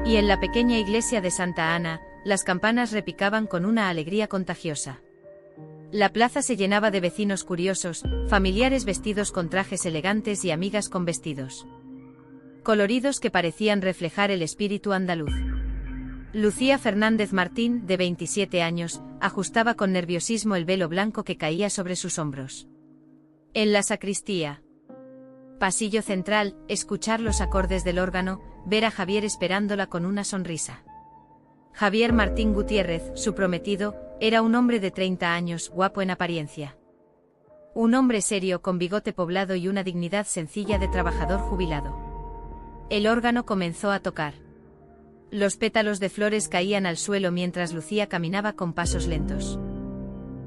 Y en la pequeña iglesia de Santa Ana, las campanas repicaban con una alegría contagiosa. La plaza se llenaba de vecinos curiosos, familiares vestidos con trajes elegantes y amigas con vestidos coloridos que parecían reflejar el espíritu andaluz. Lucía Fernández Martín, de 27 años, ajustaba con nerviosismo el velo blanco que caía sobre sus hombros. En la sacristía, pasillo central, escuchar los acordes del órgano, ver a Javier esperándola con una sonrisa. Javier Martín Gutiérrez, su prometido, era un hombre de 30 años, guapo en apariencia. Un hombre serio con bigote poblado y una dignidad sencilla de trabajador jubilado. El órgano comenzó a tocar. Los pétalos de flores caían al suelo mientras Lucía caminaba con pasos lentos,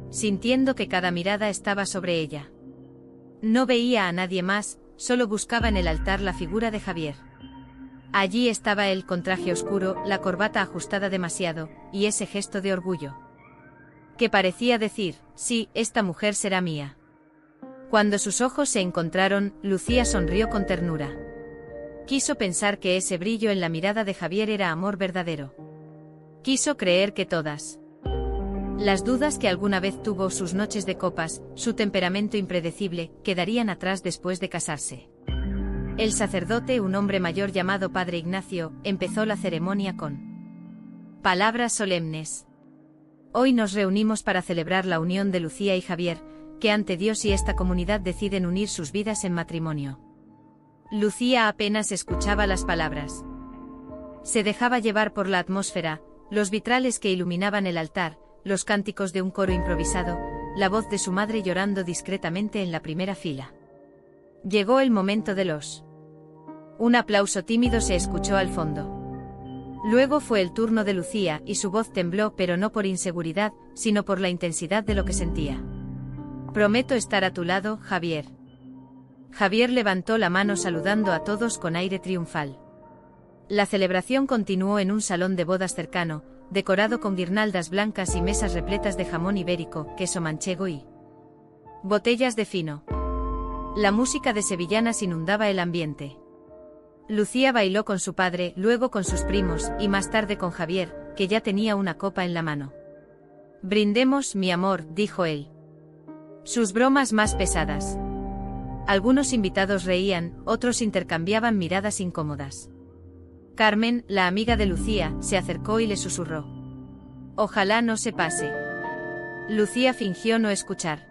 sintiendo que cada mirada estaba sobre ella. No veía a nadie más, solo buscaba en el altar la figura de Javier. Allí estaba él con traje oscuro, la corbata ajustada demasiado, y ese gesto de orgullo que parecía decir, sí, esta mujer será mía. Cuando sus ojos se encontraron, Lucía sonrió con ternura. Quiso pensar que ese brillo en la mirada de Javier era amor verdadero. Quiso creer que todas las dudas que alguna vez tuvo, sus noches de copas, su temperamento impredecible, quedarían atrás después de casarse. El sacerdote, un hombre mayor llamado Padre Ignacio, empezó la ceremonia con palabras solemnes. Hoy nos reunimos para celebrar la unión de Lucía y Javier, que ante Dios y esta comunidad deciden unir sus vidas en matrimonio. Lucía apenas escuchaba las palabras. Se dejaba llevar por la atmósfera, los vitrales que iluminaban el altar, los cánticos de un coro improvisado, la voz de su madre llorando discretamente en la primera fila. Llegó el momento de los. Un aplauso tímido se escuchó al fondo. Luego fue el turno de Lucía y su voz tembló, pero no por inseguridad, sino por la intensidad de lo que sentía. Prometo estar a tu lado, Javier. Javier levantó la mano saludando a todos con aire triunfal. La celebración continuó en un salón de bodas cercano, decorado con guirnaldas blancas y mesas repletas de jamón ibérico, queso manchego y botellas de fino. La música de sevillanas inundaba el ambiente. Lucía bailó con su padre, luego con sus primos, y más tarde con Javier, que ya tenía una copa en la mano. Brindemos, mi amor, dijo él. Sus bromas más pesadas. Algunos invitados reían, otros intercambiaban miradas incómodas. Carmen, la amiga de Lucía, se acercó y le susurró. Ojalá no se pase. Lucía fingió no escuchar.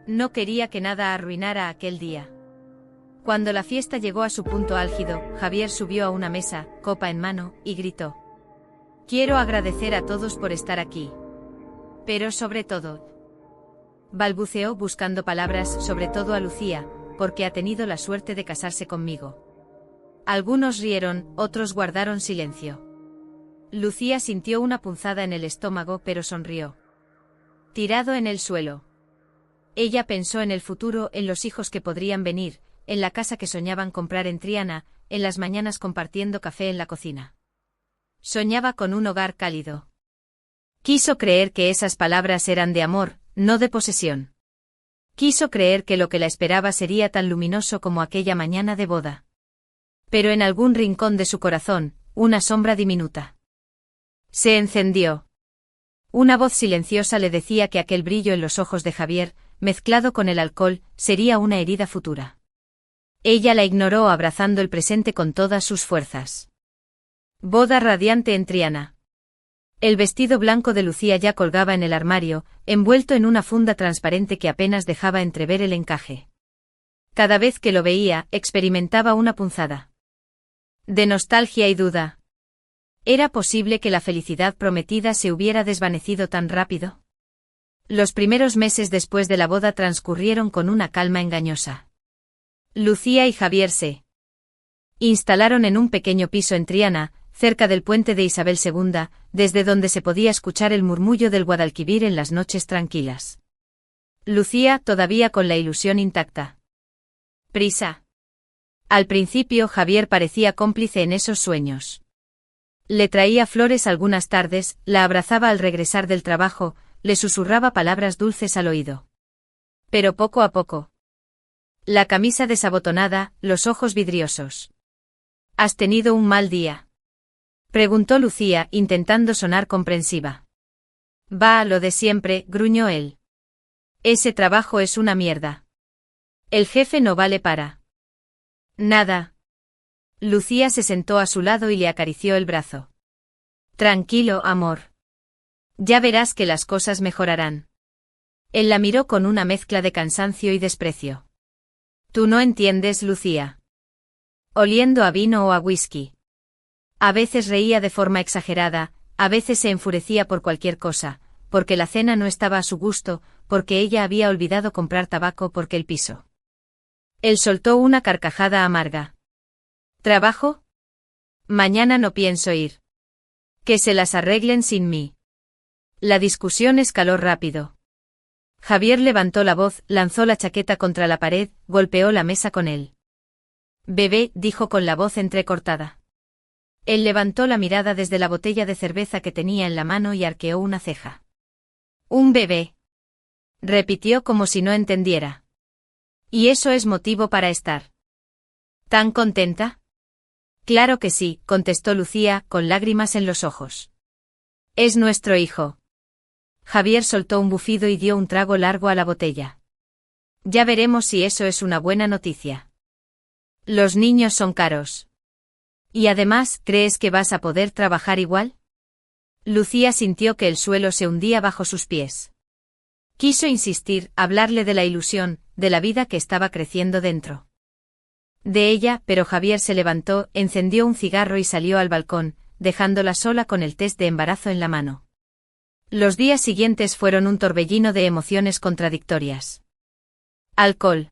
No quería que nada arruinara aquel día. Cuando la fiesta llegó a su punto álgido, Javier subió a una mesa, copa en mano, y gritó. Quiero agradecer a todos por estar aquí. Pero sobre todo, balbuceó buscando palabras, sobre todo a Lucía, porque ha tenido la suerte de casarse conmigo. Algunos rieron, otros guardaron silencio. Lucía sintió una punzada en el estómago, pero sonrió. Tirado en el suelo. Ella pensó en el futuro, en los hijos que podrían venir, en la casa que soñaban comprar en Triana, en las mañanas compartiendo café en la cocina. Soñaba con un hogar cálido. Quiso creer que esas palabras eran de amor, no de posesión. Quiso creer que lo que la esperaba sería tan luminoso como aquella mañana de boda. Pero en algún rincón de su corazón, una sombra diminuta se encendió. Una voz silenciosa le decía que aquel brillo en los ojos de Javier, mezclado con el alcohol, sería una herida futura. Ella la ignoró abrazando el presente con todas sus fuerzas. Boda radiante en Triana. El vestido blanco de Lucía ya colgaba en el armario, envuelto en una funda transparente que apenas dejaba entrever el encaje. Cada vez que lo veía, experimentaba una punzada de nostalgia y duda. ¿Era posible que la felicidad prometida se hubiera desvanecido tan rápido? Los primeros meses después de la boda transcurrieron con una calma engañosa. Lucía y Javier se instalaron en un pequeño piso en Triana, cerca del puente de Isabel II, desde donde se podía escuchar el murmullo del Guadalquivir en las noches tranquilas. Lucía, todavía con la ilusión intacta. Prisa. Al principio Javier parecía cómplice en esos sueños. Le traía flores algunas tardes, la abrazaba al regresar del trabajo, le susurraba palabras dulces al oído. Pero poco a poco. La camisa desabotonada, los ojos vidriosos. ¿Has tenido un mal día? Preguntó Lucía, intentando sonar comprensiva. Va a lo de siempre, gruñó él. Ese trabajo es una mierda. El jefe no vale para nada. Lucía se sentó a su lado y le acarició el brazo. Tranquilo, amor. Ya verás que las cosas mejorarán. Él la miró con una mezcla de cansancio y desprecio. Tú no entiendes, Lucía. Oliendo a vino o a whisky. A veces reía de forma exagerada, a veces se enfurecía por cualquier cosa, porque la cena no estaba a su gusto, porque ella había olvidado comprar tabaco porque el piso. Él soltó una carcajada amarga. ¿Trabajo? Mañana no pienso ir. Que se las arreglen sin mí. La discusión escaló rápido. Javier levantó la voz, lanzó la chaqueta contra la pared, golpeó la mesa con él. Bebé, dijo con la voz entrecortada. Él levantó la mirada desde la botella de cerveza que tenía en la mano y arqueó una ceja. Un bebé. Repitió como si no entendiera. ¿Y eso es motivo para estar tan contenta? Claro que sí, contestó Lucía, con lágrimas en los ojos. Es nuestro hijo. Javier soltó un bufido y dio un trago largo a la botella. Ya veremos si eso es una buena noticia. Los niños son caros. Y además, ¿crees que vas a poder trabajar igual? Lucía sintió que el suelo se hundía bajo sus pies. Quiso insistir, hablarle de la ilusión, de la vida que estaba creciendo dentro de ella, pero Javier se levantó, encendió un cigarro y salió al balcón, dejándola sola con el test de embarazo en la mano. Los días siguientes fueron un torbellino de emociones contradictorias. Alcohol.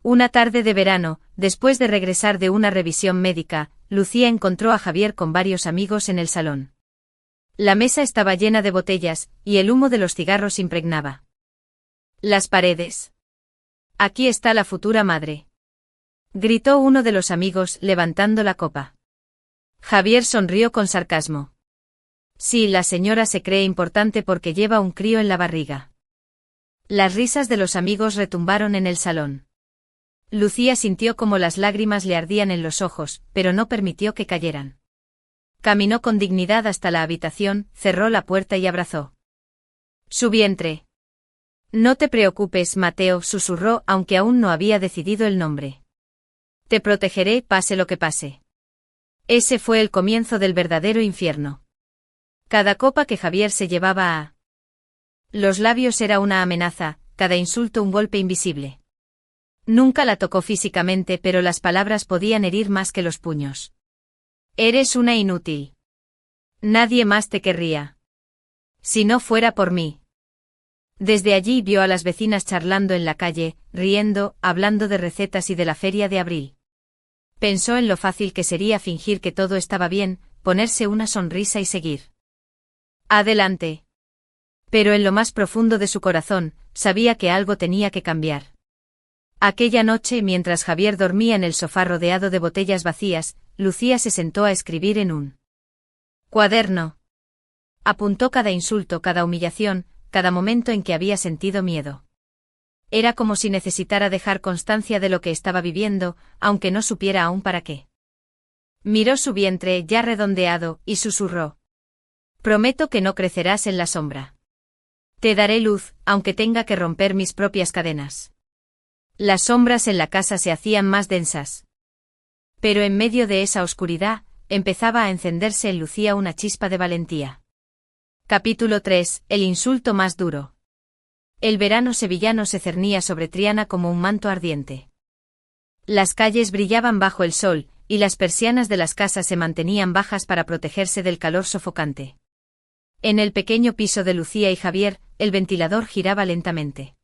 Una tarde de verano, después de regresar de una revisión médica, Lucía encontró a Javier con varios amigos en el salón. La mesa estaba llena de botellas, y el humo de los cigarros impregnaba las paredes. Aquí está la futura madre. Gritó uno de los amigos, levantando la copa. Javier sonrió con sarcasmo. Sí, la señora se cree importante porque lleva un crío en la barriga. Las risas de los amigos retumbaron en el salón. Lucía sintió como las lágrimas le ardían en los ojos, pero no permitió que cayeran. Caminó con dignidad hasta la habitación, cerró la puerta y abrazó su vientre. No te preocupes, Mateo, susurró, aunque aún no había decidido el nombre. Te protegeré, pase lo que pase. Ese fue el comienzo del verdadero infierno. Cada copa que Javier se llevaba a los labios era una amenaza, cada insulto un golpe invisible. Nunca la tocó físicamente, pero las palabras podían herir más que los puños. Eres una inútil. Nadie más te querría. Si no fuera por mí. Desde allí vio a las vecinas charlando en la calle, riendo, hablando de recetas y de la feria de abril. Pensó en lo fácil que sería fingir que todo estaba bien, ponerse una sonrisa y seguir adelante. Pero en lo más profundo de su corazón, sabía que algo tenía que cambiar. Aquella noche, mientras Javier dormía en el sofá rodeado de botellas vacías, Lucía se sentó a escribir en un cuaderno. Apuntó cada insulto, cada humillación, cada momento en que había sentido miedo. Era como si necesitara dejar constancia de lo que estaba viviendo, aunque no supiera aún para qué. Miró su vientre ya redondeado, y susurró. Prometo que no crecerás en la sombra. Te daré luz, aunque tenga que romper mis propias cadenas. Las sombras en la casa se hacían más densas. Pero en medio de esa oscuridad, empezaba a encenderse en Lucía una chispa de valentía. Capítulo 3. El insulto más duro. El verano sevillano se cernía sobre Triana como un manto ardiente. Las calles brillaban bajo el sol, y las persianas de las casas se mantenían bajas para protegerse del calor sofocante. En el pequeño piso de Lucía y Javier, el ventilador giraba lentamente.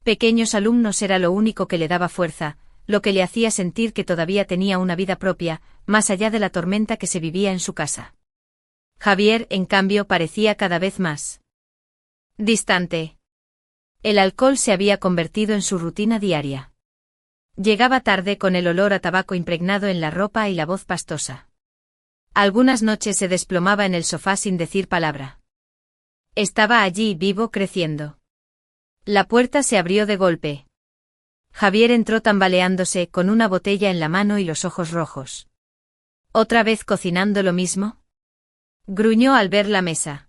Pequeños alumnos era lo único que le daba fuerza, lo que le hacía sentir que todavía tenía una vida propia, más allá de la tormenta que se vivía en su casa. Javier, en cambio, parecía cada vez más distante. El alcohol se había convertido en su rutina diaria. Llegaba tarde con el olor a tabaco impregnado en la ropa y la voz pastosa. Algunas noches se desplomaba en el sofá sin decir palabra. Estaba allí, vivo, creciendo. La puerta se abrió de golpe. Javier entró tambaleándose, con una botella en la mano y los ojos rojos. ¿Otra vez cocinando lo mismo? Gruñó al ver la mesa.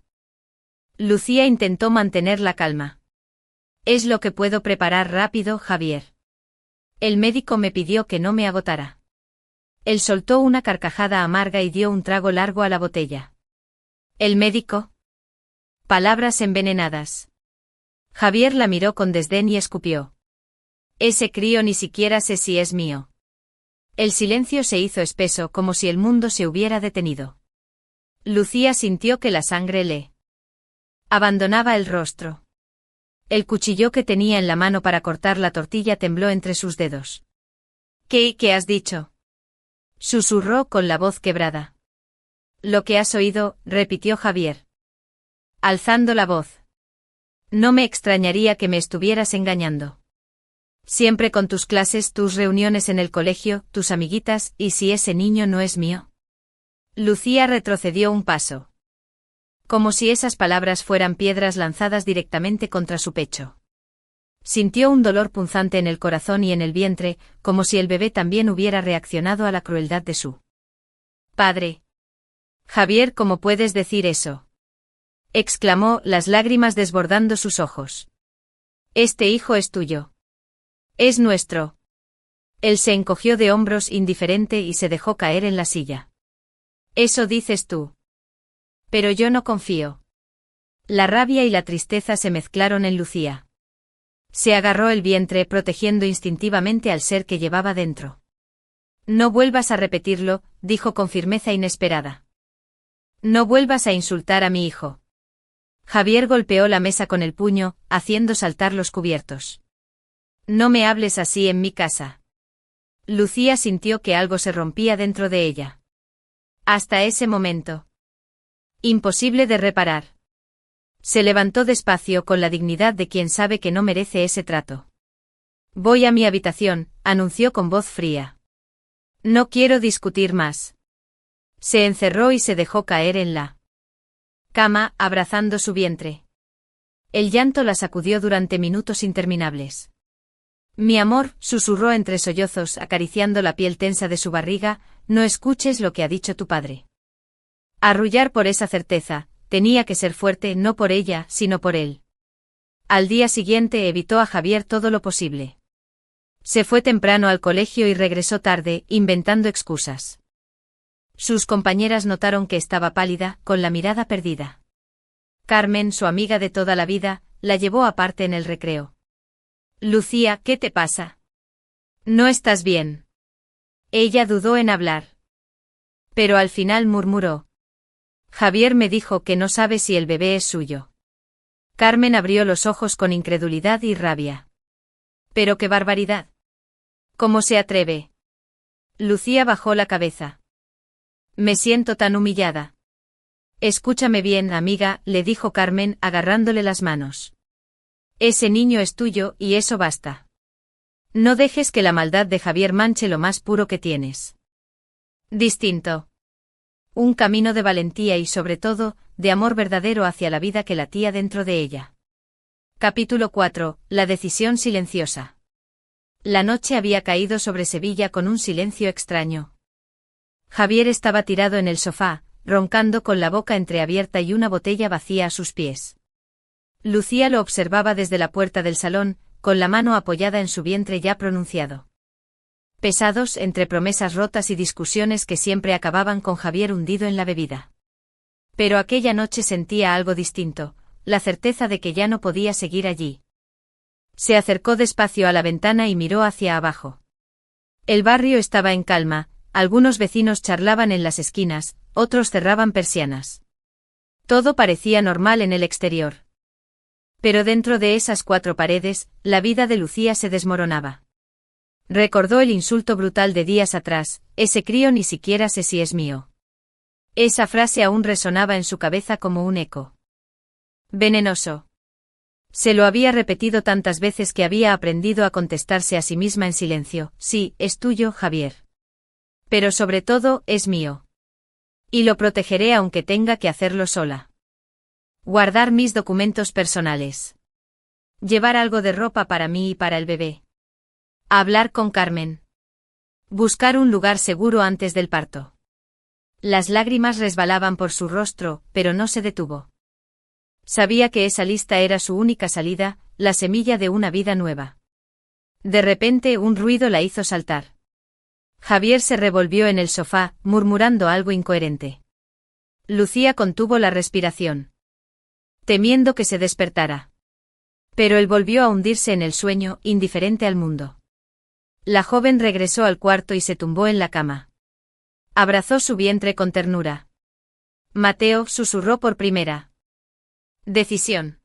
Lucía intentó mantener la calma. Es lo que puedo preparar rápido, Javier. El médico me pidió que no me agotara. Él soltó una carcajada amarga y dio un trago largo a la botella. ¿El médico? Palabras envenenadas. Javier la miró con desdén y escupió. Ese crío ni siquiera sé si es mío. El silencio se hizo espeso como si el mundo se hubiera detenido. Lucía sintió que la sangre le abandonaba el rostro. El cuchillo que tenía en la mano para cortar la tortilla tembló entre sus dedos. ¿Qué has dicho? Susurró con la voz quebrada. Lo que has oído, repitió Javier, alzando la voz. No me extrañaría que me estuvieras engañando. Siempre con tus clases, tus reuniones en el colegio, tus amiguitas, ¿y si ese niño no es mío? Lucía retrocedió un paso. Como si esas palabras fueran piedras lanzadas directamente contra su pecho. Sintió un dolor punzante en el corazón y en el vientre, como si el bebé también hubiera reaccionado a la crueldad de su padre. Javier, ¿cómo puedes decir eso? Exclamó, las lágrimas desbordando sus ojos. Este hijo es tuyo. Es nuestro. Él se encogió de hombros indiferente y se dejó caer en la silla. Eso dices tú. Pero yo no confío. La rabia y la tristeza se mezclaron en Lucía. Se agarró el vientre protegiendo instintivamente al ser que llevaba dentro. No vuelvas a repetirlo, dijo con firmeza inesperada. No vuelvas a insultar a mi hijo. Javier golpeó la mesa con el puño, haciendo saltar los cubiertos. No me hables así en mi casa. Lucía sintió que algo se rompía dentro de ella. Hasta ese momento. Imposible de reparar. Se levantó despacio con la dignidad de quien sabe que no merece ese trato. Voy a mi habitación, anunció con voz fría. No quiero discutir más. Se encerró y se dejó caer en la cama, abrazando su vientre. El llanto la sacudió durante minutos interminables. Mi amor, susurró entre sollozos, acariciando la piel tensa de su barriga, no escuches lo que ha dicho tu padre. Arrullar por esa certeza, tenía que ser fuerte no por ella, sino por él. Al día siguiente evitó a Javier todo lo posible. Se fue temprano al colegio y regresó tarde, inventando excusas. Sus compañeras notaron que estaba pálida, con la mirada perdida. Carmen, su amiga de toda la vida, la llevó aparte en el recreo. Lucía, ¿qué te pasa? ¿No estás bien? Ella dudó en hablar. Pero al final murmuró. Javier me dijo que no sabe si el bebé es suyo. Carmen abrió los ojos con incredulidad y rabia. Pero qué barbaridad. ¿Cómo se atreve? Lucía bajó la cabeza. Me siento tan humillada. Escúchame bien, amiga, le dijo Carmen, agarrándole las manos. Ese niño es tuyo, y eso basta. No dejes que la maldad de Javier manche lo más puro que tienes. Distinto. Un camino de valentía y, sobre todo, de amor verdadero hacia la vida que latía dentro de ella. Capítulo 4. La decisión silenciosa. La noche había caído sobre Sevilla con un silencio extraño. Javier estaba tirado en el sofá, roncando con la boca entreabierta y una botella vacía a sus pies. Lucía lo observaba desde la puerta del salón, con la mano apoyada en su vientre ya pronunciado. Pesados entre promesas rotas y discusiones que siempre acababan con Javier hundido en la bebida. Pero aquella noche sentía algo distinto, la certeza de que ya no podía seguir allí. Se acercó despacio a la ventana y miró hacia abajo. El barrio estaba en calma, algunos vecinos charlaban en las esquinas, otros cerraban persianas. Todo parecía normal en el exterior. Pero dentro de esas cuatro paredes, la vida de Lucía se desmoronaba. Recordó el insulto brutal de días atrás, ese crío ni siquiera sé si es mío. Esa frase aún resonaba en su cabeza como un eco. Venenoso. Se lo había repetido tantas veces que había aprendido a contestarse a sí misma en silencio, sí, es tuyo, Javier. Pero sobre todo, es mío. Y lo protegeré aunque tenga que hacerlo sola. Guardar mis documentos personales. Llevar algo de ropa para mí y para el bebé. Hablar con Carmen. Buscar un lugar seguro antes del parto. Las lágrimas resbalaban por su rostro, pero no se detuvo. Sabía que esa lista era su única salida, la semilla de una vida nueva. De repente un ruido la hizo saltar. Javier se revolvió en el sofá, murmurando algo incoherente. Lucía contuvo la respiración, temiendo que se despertara. Pero él volvió a hundirse en el sueño, indiferente al mundo. La joven regresó al cuarto y se tumbó en la cama. Abrazó su vientre con ternura. Mateo, susurró por primera. Decisión.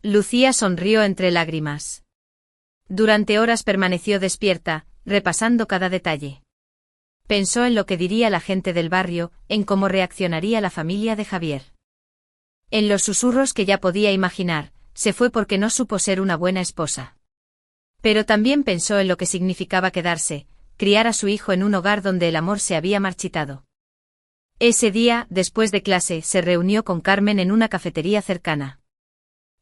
Lucía sonrió entre lágrimas. Durante horas permaneció despierta, repasando cada detalle. Pensó en lo que diría la gente del barrio, en cómo reaccionaría la familia de Javier. En los susurros que ya podía imaginar, se fue porque no supo ser una buena esposa. Pero también pensó en lo que significaba quedarse, criar a su hijo en un hogar donde el amor se había marchitado. Ese día, después de clase, se reunió con Carmen en una cafetería cercana.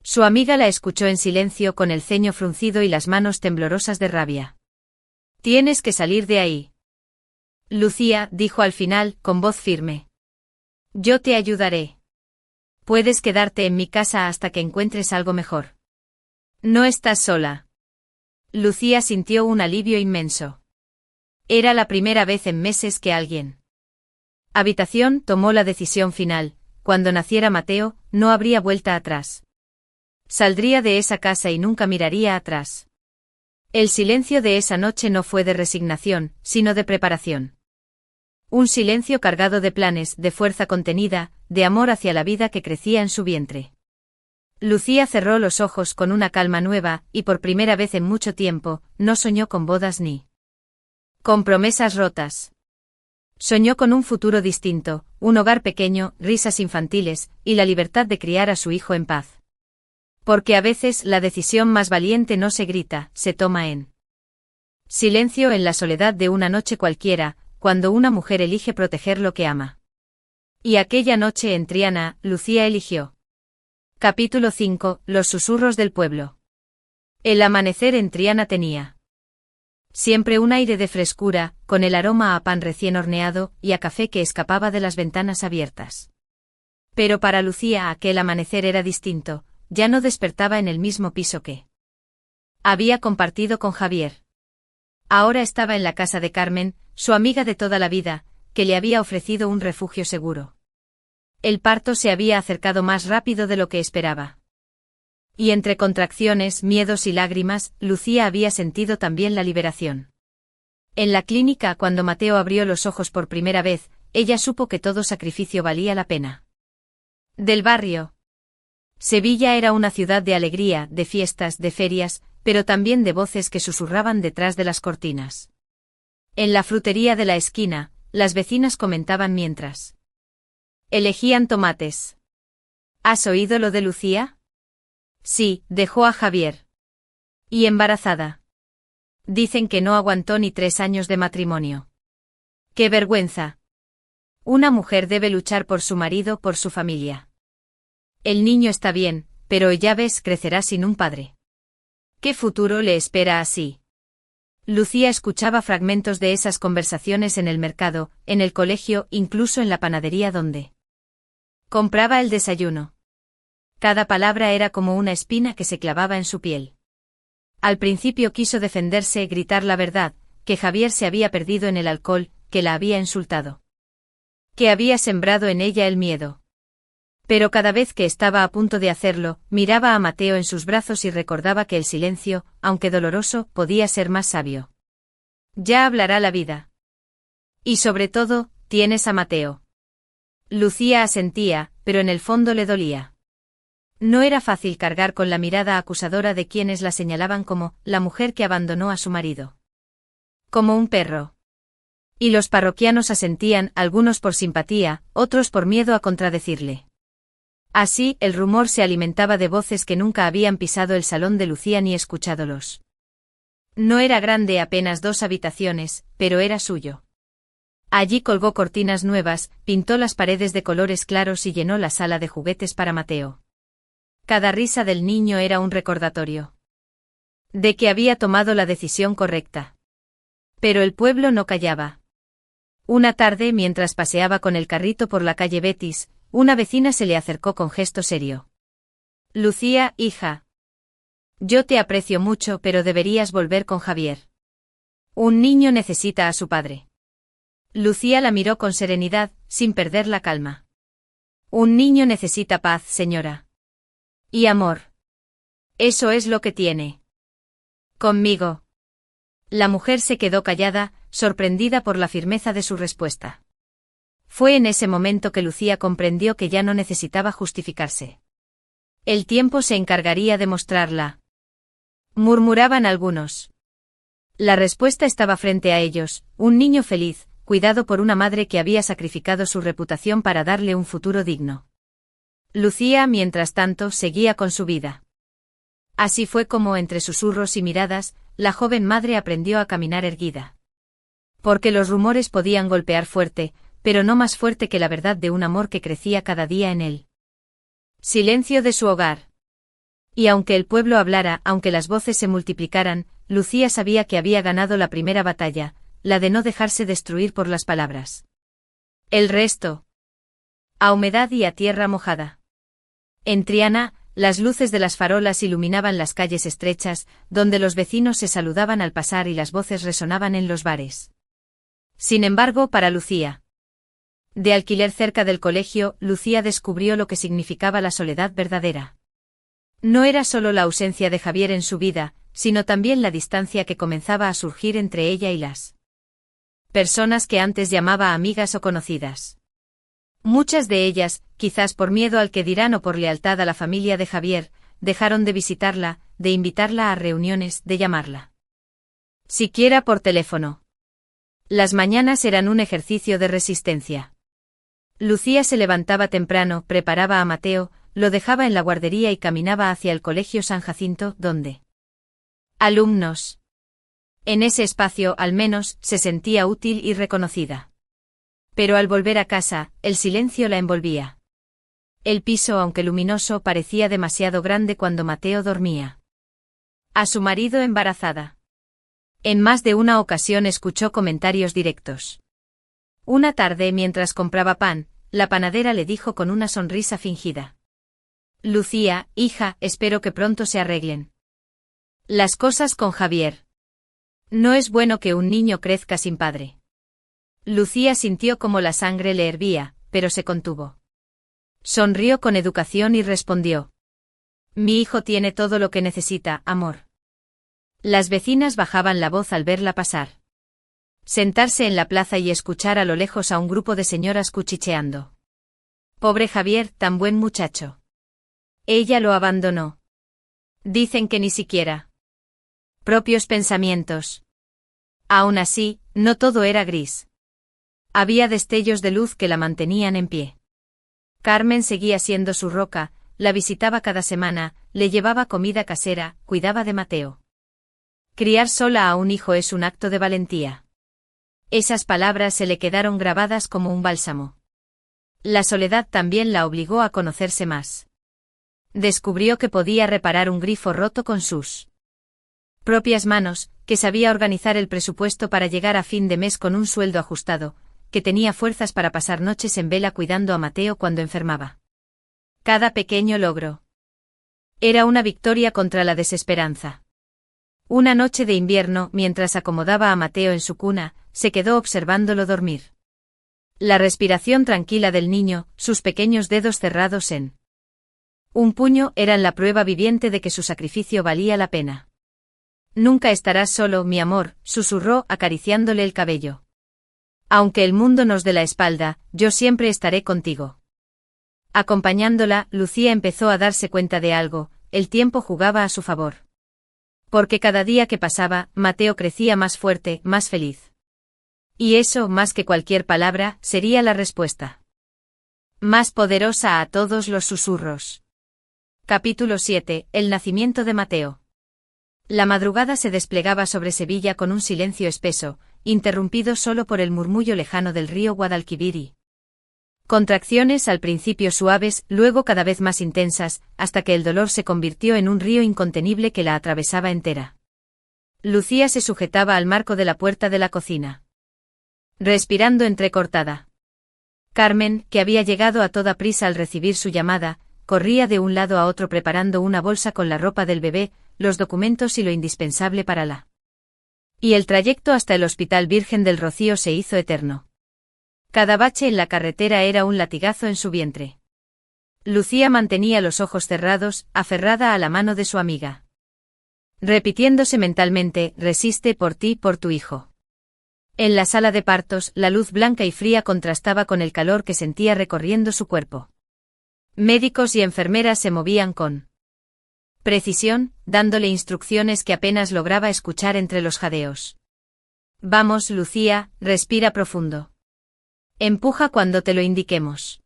Su amiga la escuchó en silencio con el ceño fruncido y las manos temblorosas de rabia. «Tienes que salir de ahí». Lucía, dijo al final, con voz firme. «Yo te ayudaré. Puedes quedarte en mi casa hasta que encuentres algo mejor. No estás sola». Lucía sintió un alivio inmenso. Era la primera vez en meses que alguien. Habitación tomó la decisión final: cuando naciera Mateo, no habría vuelta atrás. Saldría de esa casa y nunca miraría atrás. El silencio de esa noche no fue de resignación, sino de preparación. Un silencio cargado de planes, de fuerza contenida, de amor hacia la vida que crecía en su vientre. Lucía cerró los ojos con una calma nueva, y por primera vez en mucho tiempo, no soñó con bodas ni con promesas rotas. Soñó con un futuro distinto, un hogar pequeño, risas infantiles, y la libertad de criar a su hijo en paz. Porque a veces la decisión más valiente no se grita, se toma en silencio, en la soledad de una noche cualquiera, cuando una mujer elige proteger lo que ama. Y aquella noche en Triana, Lucía eligió. Capítulo 5. Los susurros del pueblo. El amanecer en Triana tenía siempre un aire de frescura, con el aroma a pan recién horneado y a café que escapaba de las ventanas abiertas. Pero para Lucía aquel amanecer era distinto, ya no despertaba en el mismo piso que había compartido con Javier. Ahora estaba en la casa de Carmen, su amiga de toda la vida, que le había ofrecido un refugio seguro. El parto se había acercado más rápido de lo que esperaba. Y entre contracciones, miedos y lágrimas, Lucía había sentido también la liberación. En la clínica, cuando Mateo abrió los ojos por primera vez, ella supo que todo sacrificio valía la pena. Del barrio. Sevilla era una ciudad de alegría, de fiestas, de ferias, pero también de voces que susurraban detrás de las cortinas. En la frutería de la esquina, las vecinas comentaban mientras elegían tomates. ¿Has oído lo de Lucía? Sí, dejó a Javier. Y embarazada. Dicen que no aguantó ni 3 años de matrimonio. ¡Qué vergüenza! Una mujer debe luchar por su marido, por su familia. El niño está bien, pero ya ves, crecerá sin un padre. ¿Qué futuro le espera así? Lucía escuchaba fragmentos de esas conversaciones en el mercado, en el colegio, incluso en la panadería donde compraba el desayuno. Cada palabra era como una espina que se clavaba en su piel. Al principio quiso defenderse, gritar la verdad, que Javier se había perdido en el alcohol, que la había insultado, que había sembrado en ella el miedo. Pero cada vez que estaba a punto de hacerlo, miraba a Mateo en sus brazos y recordaba que el silencio, aunque doloroso, podía ser más sabio. Ya hablará la vida. Y sobre todo, tienes a Mateo. Lucía asentía, pero en el fondo le dolía. No era fácil cargar con la mirada acusadora de quienes la señalaban como la mujer que abandonó a su marido. Como un perro. Y los parroquianos asentían, algunos por simpatía, otros por miedo a contradecirle. Así, el rumor se alimentaba de voces que nunca habían pisado el salón de Lucía ni escuchádolo. No era grande, apenas 2 habitaciones, pero era suyo. Allí colgó cortinas nuevas, pintó las paredes de colores claros y llenó la sala de juguetes para Mateo. Cada risa del niño era un recordatorio de que había tomado la decisión correcta. Pero el pueblo no callaba. Una tarde, mientras paseaba con el carrito por la calle Betis, una vecina se le acercó con gesto serio. Lucía, hija. Yo te aprecio mucho, pero deberías volver con Javier. Un niño necesita a su padre. Lucía la miró con serenidad, sin perder la calma. Un niño necesita paz, señora. Y amor. Eso es lo que tiene. Conmigo. La mujer se quedó callada, sorprendida por la firmeza de su respuesta. Fue en ese momento que Lucía comprendió que ya no necesitaba justificarse. El tiempo se encargaría de mostrarla. Murmuraban algunos. La respuesta estaba frente a ellos, un niño feliz, cuidado por una madre que había sacrificado su reputación para darle un futuro digno. Lucía, mientras tanto, seguía con su vida. Así fue como, entre susurros y miradas, la joven madre aprendió a caminar erguida. Porque los rumores podían golpear fuerte, pero no más fuerte que la verdad de un amor que crecía cada día en él. Silencio de su hogar. Y aunque el pueblo hablara, aunque las voces se multiplicaran, Lucía sabía que había ganado la primera batalla, la de no dejarse destruir por las palabras. El resto. A humedad y a tierra mojada. En Triana, las luces de las farolas iluminaban las calles estrechas, donde los vecinos se saludaban al pasar y las voces resonaban en los bares. Sin embargo, para Lucía. De alquiler cerca del colegio, Lucía descubrió lo que significaba la soledad verdadera. No era solo la ausencia de Javier en su vida, sino también la distancia que comenzaba a surgir entre ella y las personas que antes llamaba amigas o conocidas. Muchas de ellas, quizás por miedo al que dirán o por lealtad a la familia de Javier, dejaron de visitarla, de invitarla a reuniones, de llamarla. Siquiera por teléfono. Las mañanas eran un ejercicio de resistencia. Lucía se levantaba temprano, preparaba a Mateo, lo dejaba en la guardería y caminaba hacia el Colegio San Jacinto, donde alumnos. En ese espacio, al menos, se sentía útil y reconocida. Pero al volver a casa, el silencio la envolvía. El piso, aunque luminoso, parecía demasiado grande cuando Mateo dormía. A su marido embarazada. En más de una ocasión escuchó comentarios directos. Una tarde, mientras compraba pan, la panadera le dijo con una sonrisa fingida. Lucía, hija, espero que pronto se arreglen las cosas con Javier. No es bueno que un niño crezca sin padre. Lucía sintió como la sangre le hervía, pero se contuvo. Sonrió con educación y respondió. Mi hijo tiene todo lo que necesita, amor. Las vecinas bajaban la voz al verla pasar. Sentarse en la plaza y escuchar a lo lejos a un grupo de señoras cuchicheando. Pobre Javier, tan buen muchacho. Ella lo abandonó. Dicen que ni siquiera. Propios pensamientos. Aún así, no todo era gris. Había destellos de luz que la mantenían en pie. Carmen seguía siendo su roca, la visitaba cada semana, le llevaba comida casera, cuidaba de Mateo. Criar sola a un hijo es un acto de valentía. Esas palabras se le quedaron grabadas como un bálsamo. La soledad también la obligó a conocerse más. Descubrió que podía reparar un grifo roto con sus propias manos, que sabía organizar el presupuesto para llegar a fin de mes con un sueldo ajustado, que tenía fuerzas para pasar noches en vela cuidando a Mateo cuando enfermaba. Cada pequeño logro era una victoria contra la desesperanza. Una noche de invierno, mientras acomodaba a Mateo en su cuna, se quedó observándolo dormir. La respiración tranquila del niño, sus pequeños dedos cerrados en un puño, eran la prueba viviente de que su sacrificio valía la pena. Nunca estarás solo, mi amor, susurró, acariciándole el cabello. Aunque el mundo nos dé la espalda, yo siempre estaré contigo. Acompañándola, Lucía empezó a darse cuenta de algo, el tiempo jugaba a su favor. Porque cada día que pasaba, Mateo crecía más fuerte, más feliz. Y eso, más que cualquier palabra, sería la respuesta más poderosa a todos los susurros. Capítulo 7. El nacimiento de Mateo. La madrugada se desplegaba sobre Sevilla con un silencio espeso, interrumpido solo por el murmullo lejano del río Guadalquivir y contracciones al principio suaves, luego cada vez más intensas, hasta que el dolor se convirtió en un río incontenible que la atravesaba entera. Lucía se sujetaba al marco de la puerta de la cocina. respirando entrecortada. Carmen, que había llegado a toda prisa al recibir su llamada, corría de un lado a otro preparando una bolsa con la ropa del bebé, los documentos y lo indispensable para la. Y el trayecto hasta el Hospital Virgen del Rocío se hizo eterno. Cada bache en la carretera era un latigazo en su vientre. Lucía mantenía los ojos cerrados, aferrada a la mano de su amiga. Repitiéndose mentalmente, resiste por ti, por tu hijo. En la sala de partos, la luz blanca y fría contrastaba con el calor que sentía recorriendo su cuerpo. Médicos y enfermeras se movían con precisión, dándole instrucciones que apenas lograba escuchar entre los jadeos. Vamos, Lucía, respira profundo. Empuja cuando te lo indiquemos.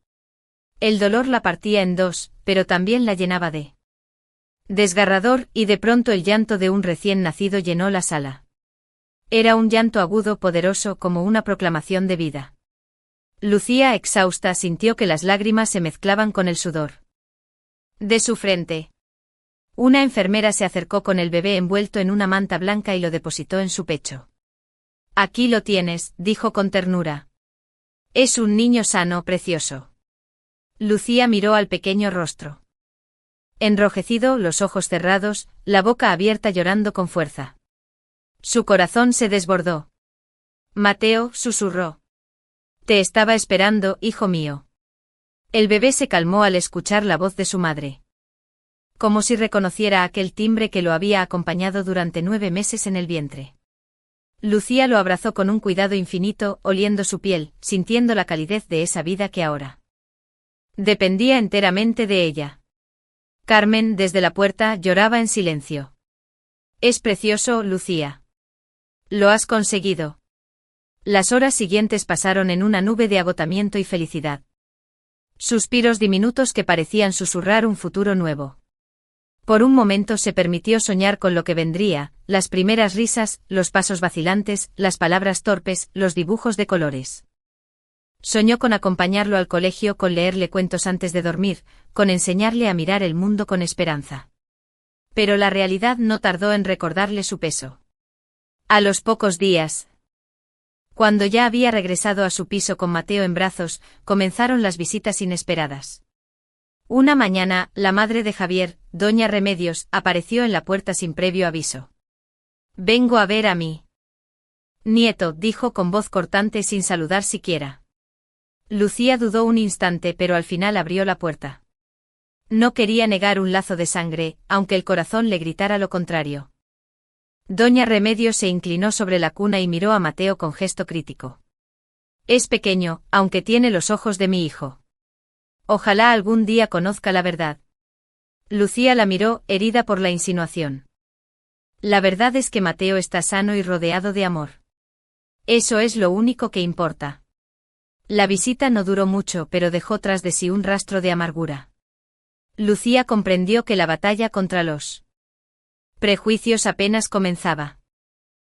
El dolor la partía en dos, pero también la llenaba de desgarrador, y de pronto el llanto de un recién nacido llenó la sala. Era un llanto agudo, poderoso, como una proclamación de vida. Lucía, exhausta, sintió que las lágrimas se mezclaban con el sudor de su frente. Una enfermera se acercó con el bebé envuelto en una manta blanca y lo depositó en su pecho. Aquí lo tienes, dijo con ternura. Es un niño sano, precioso. Lucía miró al pequeño rostro enrojecido, los ojos cerrados, la boca abierta, llorando con fuerza. Su corazón se desbordó. Mateo, susurró. Te estaba esperando, hijo mío. El bebé se calmó al escuchar la voz de su madre. Como si reconociera aquel timbre que lo había acompañado durante 9 meses en el vientre. Lucía lo abrazó con un cuidado infinito, oliendo su piel, sintiendo la calidez de esa vida que ahora dependía enteramente de ella. Carmen, desde la puerta, lloraba en silencio. Es precioso, Lucía. Lo has conseguido. Las horas siguientes pasaron en una nube de agotamiento y felicidad. Suspiros diminutos que parecían susurrar un futuro nuevo. Por un momento se permitió soñar con lo que vendría, las primeras risas, los pasos vacilantes, las palabras torpes, los dibujos de colores. Soñó con acompañarlo al colegio, con leerle cuentos antes de dormir, con enseñarle a mirar el mundo con esperanza. Pero la realidad no tardó en recordarle su peso. A los pocos días, cuando ya había regresado a su piso con Mateo en brazos, comenzaron las visitas inesperadas. Una mañana, la madre de Javier, doña Remedios, apareció en la puerta sin previo aviso. Vengo a ver a mi nieto, dijo con voz cortante sin saludar siquiera. Lucía dudó un instante, pero al final abrió la puerta. No quería negar un lazo de sangre, aunque el corazón le gritara lo contrario. Doña Remedios se inclinó sobre la cuna y miró a Mateo con gesto crítico. Es pequeño, aunque tiene los ojos de mi hijo. Ojalá algún día conozca la verdad. Lucía la miró, herida por la insinuación. La verdad es que Mateo está sano y rodeado de amor. Eso es lo único que importa. La visita no duró mucho, pero dejó tras de sí un rastro de amargura. Lucía comprendió que la batalla contra los prejuicios apenas comenzaba.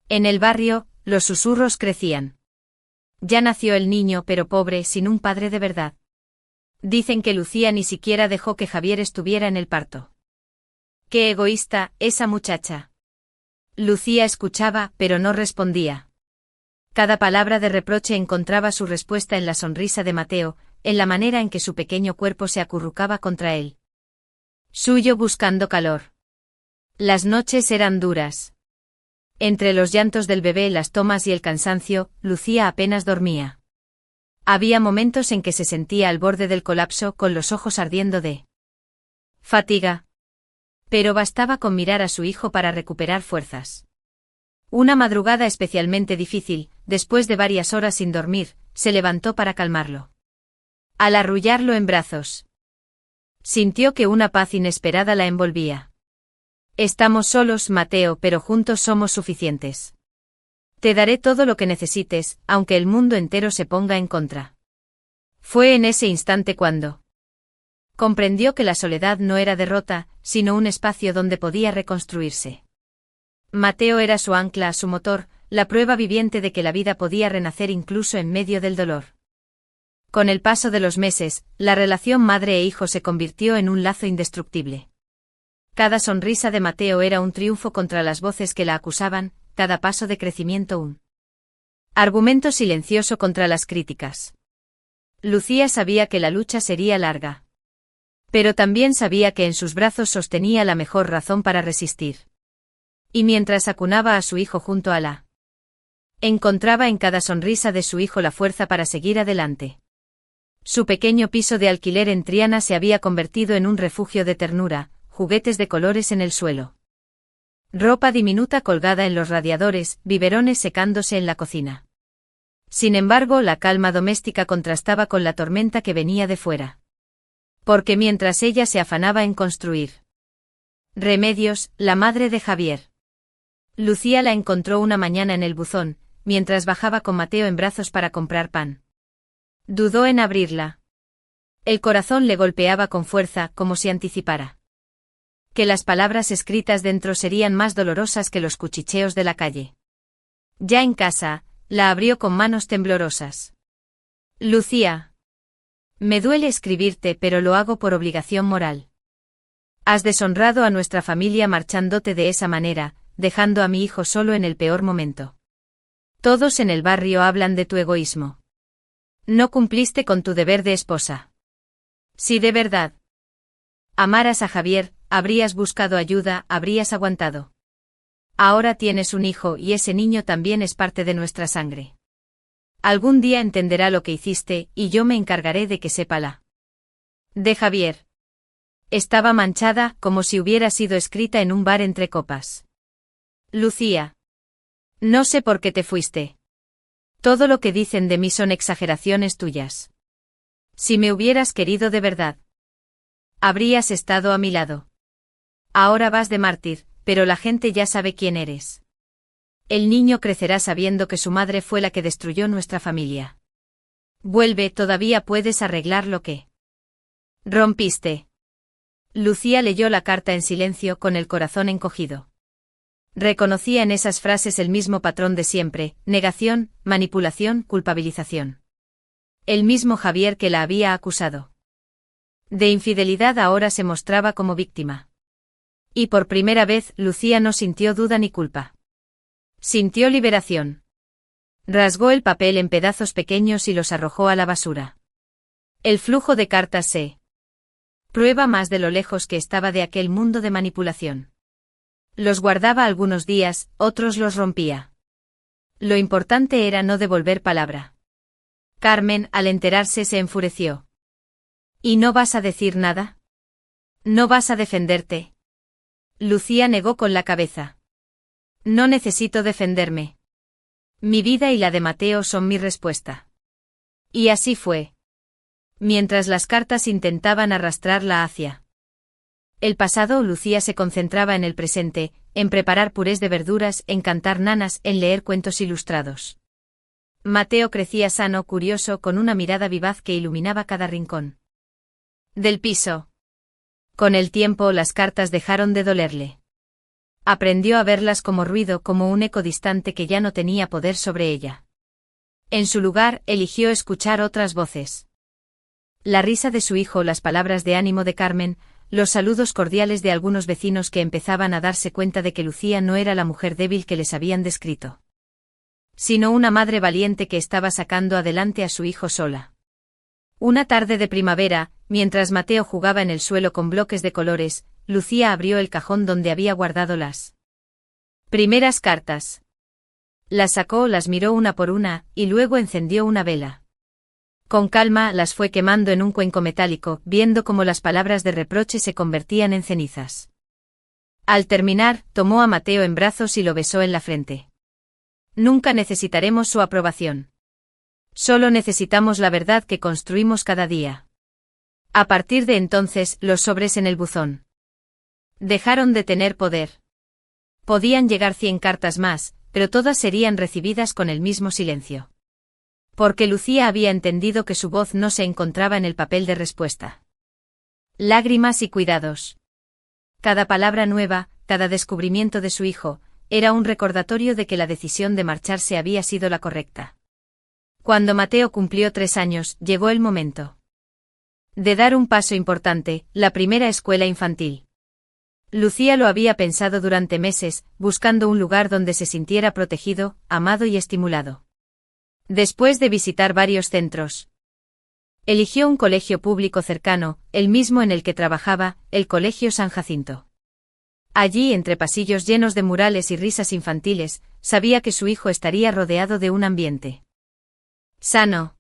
En el barrio, los susurros crecían. Ya nació el niño, pero pobre, sin un padre de verdad. Dicen que Lucía ni siquiera dejó que Javier estuviera en el parto. ¡Qué egoísta, esa muchacha! Lucía escuchaba, pero no respondía. Cada palabra de reproche encontraba su respuesta en la sonrisa de Mateo, en la manera en que su pequeño cuerpo se acurrucaba contra él suyo buscando calor. Las noches eran duras. Entre los llantos del bebé, las tomas y el cansancio, Lucía apenas dormía. Había momentos en que se sentía al borde del colapso, con los ojos ardiendo de fatiga. Pero bastaba con mirar a su hijo para recuperar fuerzas. Una madrugada especialmente difícil, después de varias horas sin dormir, se levantó para calmarlo. Al arrullarlo en brazos, sintió que una paz inesperada la envolvía. Estamos solos, Mateo, pero juntos somos suficientes. Te daré todo lo que necesites, aunque el mundo entero se ponga en contra. Fue en ese instante cuando comprendió que la soledad no era derrota, sino un espacio donde podía reconstruirse. Mateo era su ancla, su motor, la prueba viviente de que la vida podía renacer incluso en medio del dolor. Con el paso de los meses, la relación madre e hijo se convirtió en un lazo indestructible. Cada sonrisa de Mateo era un triunfo contra las voces que la acusaban, cada paso de crecimiento un Argumento silencioso contra las críticas. Lucía sabía que la lucha sería larga. Pero también sabía que en sus brazos sostenía la mejor razón para resistir. Y mientras acunaba a su hijo junto a la, encontraba en cada sonrisa de su hijo la fuerza para seguir adelante. Su pequeño piso de alquiler en Triana se había convertido en un refugio de ternura, juguetes de colores en el suelo. Ropa diminuta colgada en los radiadores, biberones secándose en la cocina. Sin embargo, la calma doméstica contrastaba con la tormenta que venía de fuera. Porque mientras ella se afanaba en construir Remedios, la madre de Javier, Lucía la encontró una mañana en el buzón, mientras bajaba con Mateo en brazos para comprar pan. Dudó en abrirla. El corazón le golpeaba con fuerza, como si anticipara que las palabras escritas dentro serían más dolorosas que los cuchicheos de la calle. Ya en casa, la abrió con manos temblorosas. Lucía. Me duele escribirte, pero lo hago por obligación moral. Has deshonrado a nuestra familia marchándote de esa manera, dejando a mi hijo solo en el peor momento. Todos en el barrio hablan de tu egoísmo. No cumpliste con tu deber de esposa. Si de verdad amaras a Javier, habrías buscado ayuda, habrías aguantado. Ahora tienes un hijo y ese niño también es parte de nuestra sangre. Algún día entenderá lo que hiciste y yo me encargaré de que sepa la de Javier. Estaba manchada, como si hubiera sido escrita en un bar entre copas. Lucía. No sé por qué te fuiste. Todo lo que dicen de mí son exageraciones tuyas. Si me hubieras querido de verdad, habrías estado a mi lado. Ahora vas de mártir, pero la gente ya sabe quién eres. El niño crecerá sabiendo que su madre fue la que destruyó nuestra familia. Vuelve, todavía puedes arreglar lo que rompiste. Lucía leyó la carta en silencio, con el corazón encogido. Reconocía en esas frases el mismo patrón de siempre: negación, manipulación, culpabilización. El mismo Javier que la había acusado de infidelidad ahora se mostraba como víctima. Y por primera vez, Lucía no sintió duda ni culpa. Sintió liberación. Rasgó el papel en pedazos pequeños y los arrojó a la basura. El flujo de cartas se prueba más de lo lejos que estaba de aquel mundo de manipulación. Los guardaba algunos días, otros los rompía. Lo importante era no devolver palabra. Carmen, al enterarse, se enfureció. ¿Y no vas a decir nada? ¿No vas a defenderte? Lucía negó con la cabeza. No necesito defenderme. Mi vida y la de Mateo son mi respuesta. Y así fue. Mientras las cartas intentaban arrastrarla hacia el pasado, Lucía se concentraba en el presente, en preparar purés de verduras, en cantar nanas, en leer cuentos ilustrados. Mateo crecía sano, curioso, con una mirada vivaz que iluminaba cada rincón del piso. Con el tiempo las cartas dejaron de dolerle. Aprendió a verlas como ruido, como un eco distante que ya no tenía poder sobre ella. En su lugar, eligió escuchar otras voces. La risa de su hijo, las palabras de ánimo de Carmen, los saludos cordiales de algunos vecinos que empezaban a darse cuenta de que Lucía no era la mujer débil que les habían descrito, sino una madre valiente que estaba sacando adelante a su hijo sola. Una tarde de primavera, mientras Mateo jugaba en el suelo con bloques de colores, Lucía abrió el cajón donde había guardado las primeras cartas. Las sacó, las miró una por una, y luego encendió una vela. Con calma las fue quemando en un cuenco metálico, viendo cómo las palabras de reproche se convertían en cenizas. Al terminar, tomó a Mateo en brazos y lo besó en la frente. Nunca necesitaremos su aprobación. Solo necesitamos la verdad que construimos cada día. A partir de entonces, los sobres en el buzón dejaron de tener poder. Podían llegar 100 cartas más, pero todas serían recibidas con el mismo silencio. Porque Lucía había entendido que su voz no se encontraba en el papel de respuesta. Lágrimas y cuidados. Cada palabra nueva, cada descubrimiento de su hijo, era un recordatorio de que la decisión de marcharse había sido la correcta. Cuando Mateo cumplió 3 años, llegó el momento de dar un paso importante, la primera escuela infantil. Lucía lo había pensado durante meses, buscando un lugar donde se sintiera protegido, amado y estimulado. Después de visitar varios centros, eligió un colegio público cercano, el mismo en el que trabajaba, el Colegio San Jacinto. Allí, entre pasillos llenos de murales y risas infantiles, sabía que su hijo estaría rodeado de un ambiente sano.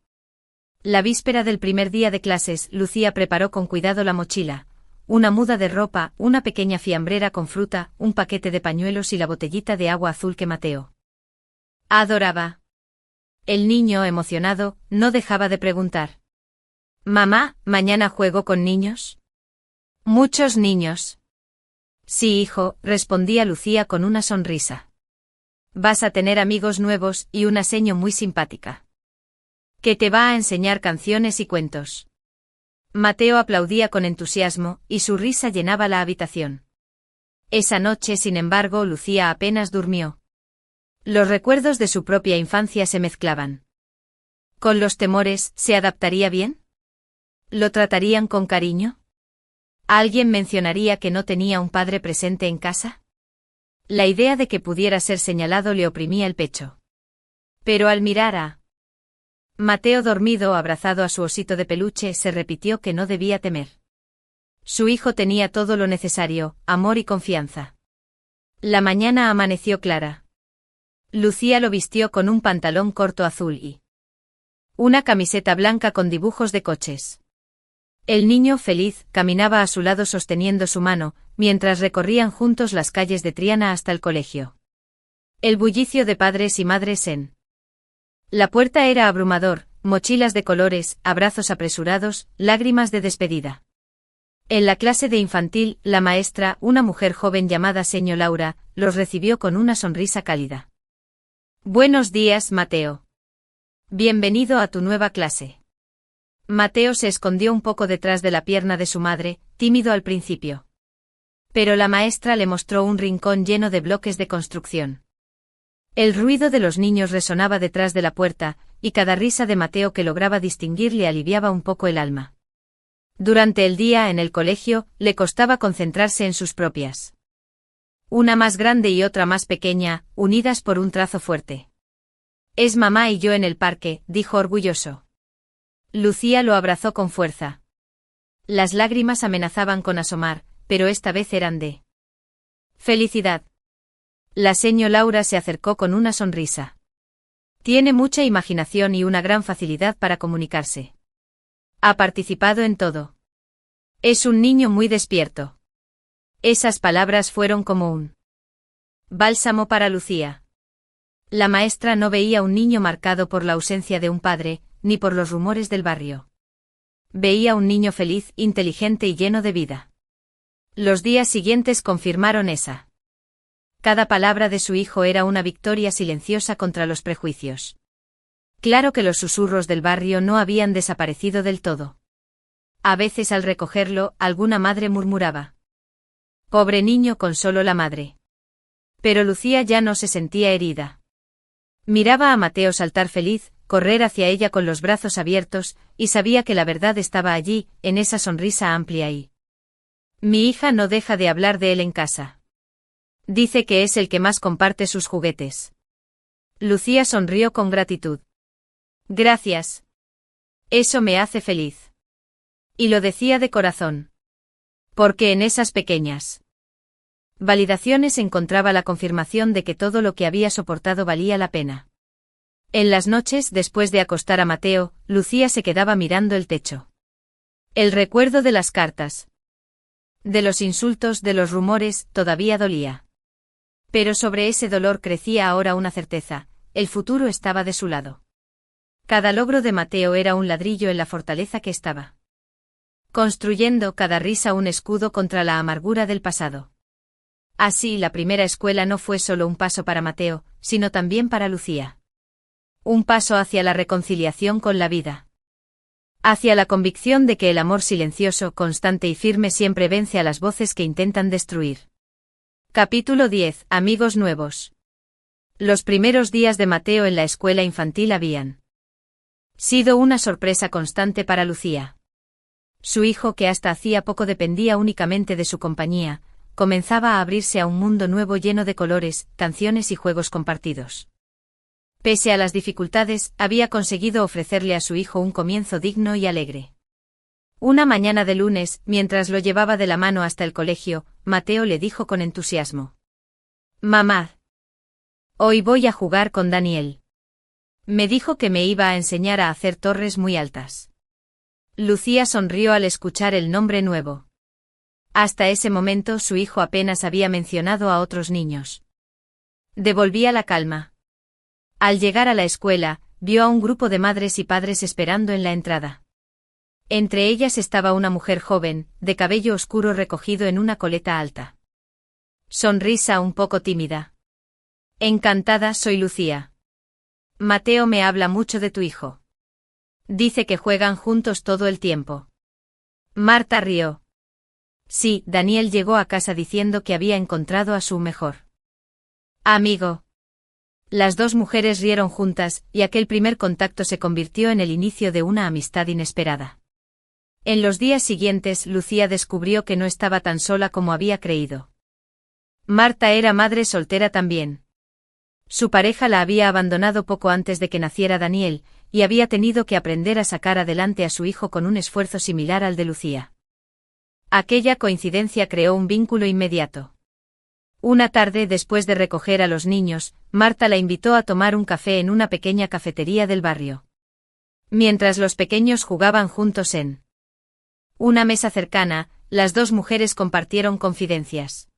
La víspera del primer día de clases, Lucía preparó con cuidado la mochila, una muda de ropa, una pequeña fiambrera con fruta, un paquete de pañuelos y la botellita de agua azul que Mateo adoraba. El niño, emocionado, no dejaba de preguntar: «Mamá, ¿mañana juego con niños?» «Muchos niños». «Sí, hijo», respondía Lucía con una sonrisa. «Vas a tener amigos nuevos y una seño muy simpática, que te va a enseñar canciones y cuentos». Mateo aplaudía con entusiasmo, y su risa llenaba la habitación. Esa noche, sin embargo, Lucía apenas durmió. Los recuerdos de su propia infancia se mezclaban con los temores. ¿Se adaptaría bien? ¿Lo tratarían con cariño? ¿Alguien mencionaría que no tenía un padre presente en casa? La idea de que pudiera ser señalado le oprimía el pecho. Pero al mirar a Mateo dormido abrazado a su osito de peluche, se repitió que no debía temer. Su hijo tenía todo lo necesario, amor y confianza. La mañana amaneció clara. Lucía lo vistió con un pantalón corto azul y una camiseta blanca con dibujos de coches. El niño, feliz, caminaba a su lado sosteniendo su mano, mientras recorrían juntos las calles de Triana hasta el colegio. El bullicio de padres y madres en la puerta era abrumador, mochilas de colores, abrazos apresurados, lágrimas de despedida. En la clase de infantil, la maestra, una mujer joven llamada seño Laura, los recibió con una sonrisa cálida. «Buenos días, Mateo. Bienvenido a tu nueva clase». Mateo se escondió un poco detrás de la pierna de su madre, tímido al principio. Pero la maestra le mostró un rincón lleno de bloques de construcción. El ruido de los niños resonaba detrás de la puerta, y cada risa de Mateo que lograba distinguir le aliviaba un poco el alma. Durante el día en el colegio, le costaba concentrarse en sus propias. Una más grande y otra más pequeña, unidas por un trazo fuerte. «Es mamá y yo en el parque», dijo orgulloso. Lucía lo abrazó con fuerza. Las lágrimas amenazaban con asomar, pero esta vez eran de felicidad. La seño Laura se acercó con una sonrisa. «Tiene mucha imaginación y una gran facilidad para comunicarse. Ha participado en todo. Es un niño muy despierto». Esas palabras fueron como un bálsamo para Lucía. La maestra no veía un niño marcado por la ausencia de un padre, ni por los rumores del barrio. Veía un niño feliz, inteligente y lleno de vida. Los días siguientes confirmaron esa. Cada palabra de su hijo era una victoria silenciosa contra los prejuicios. Claro que los susurros del barrio no habían desaparecido del todo. A veces al recogerlo, alguna madre murmuraba: «Pobre niño con solo la madre». Pero Lucía ya no se sentía herida. Miraba a Mateo saltar feliz, correr hacia ella con los brazos abiertos, y sabía que la verdad estaba allí, en esa sonrisa amplia y... «Mi hija no deja de hablar de él en casa. Dice que es el que más comparte sus juguetes». Lucía sonrió con gratitud. «Gracias. Eso me hace feliz». Y lo decía de corazón. Porque en esas pequeñas validaciones encontraba la confirmación de que todo lo que había soportado valía la pena. En las noches, después de acostar a Mateo, Lucía se quedaba mirando el techo. El recuerdo de las cartas, de los insultos, de los rumores, todavía dolía. Pero sobre ese dolor crecía ahora una certeza: el futuro estaba de su lado. Cada logro de Mateo era un ladrillo en la fortaleza que estaba construyendo, cada risa un escudo contra la amargura del pasado. Así, la primera escuela no fue solo un paso para Mateo, sino también para Lucía. Un paso hacia la reconciliación con la vida. Hacia la convicción de que el amor silencioso, constante y firme siempre vence a las voces que intentan destruir. Capítulo 10. Amigos nuevos. Los primeros días de Mateo en la escuela infantil habían sido una sorpresa constante para Lucía. Su hijo, que hasta hacía poco dependía únicamente de su compañía, comenzaba a abrirse a un mundo nuevo lleno de colores, canciones y juegos compartidos. Pese a las dificultades, había conseguido ofrecerle a su hijo un comienzo digno y alegre. Una mañana de lunes, mientras lo llevaba de la mano hasta el colegio, Mateo le dijo con entusiasmo: «Mamá, hoy voy a jugar con Daniel. Me dijo que me iba a enseñar a hacer torres muy altas». Lucía sonrió al escuchar el nombre nuevo. Hasta ese momento su hijo apenas había mencionado a otros niños. Devolvía la calma. Al llegar a la escuela, vio a un grupo de madres y padres esperando en la entrada. Entre ellas estaba una mujer joven, de cabello oscuro recogido en una coleta alta. Sonrisa un poco tímida. «Encantada, soy Lucía. Mateo me habla mucho de tu hijo. Dice que juegan juntos todo el tiempo». Marta rió. Sí, Daniel llegó a casa diciendo que había encontrado a su mejor amigo. Las dos mujeres rieron juntas, y aquel primer contacto se convirtió en el inicio de una amistad inesperada. En los días siguientes, Lucía descubrió que no estaba tan sola como había creído. Marta era madre soltera también. Su pareja la había abandonado poco antes de que naciera Daniel, y había tenido que aprender a sacar adelante a su hijo con un esfuerzo similar al de Lucía. Aquella coincidencia creó un vínculo inmediato. Una tarde, después de recoger a los niños, Marta la invitó a tomar un café en una pequeña cafetería del barrio. Mientras los pequeños jugaban juntos en una mesa cercana, las dos mujeres compartieron confidencias.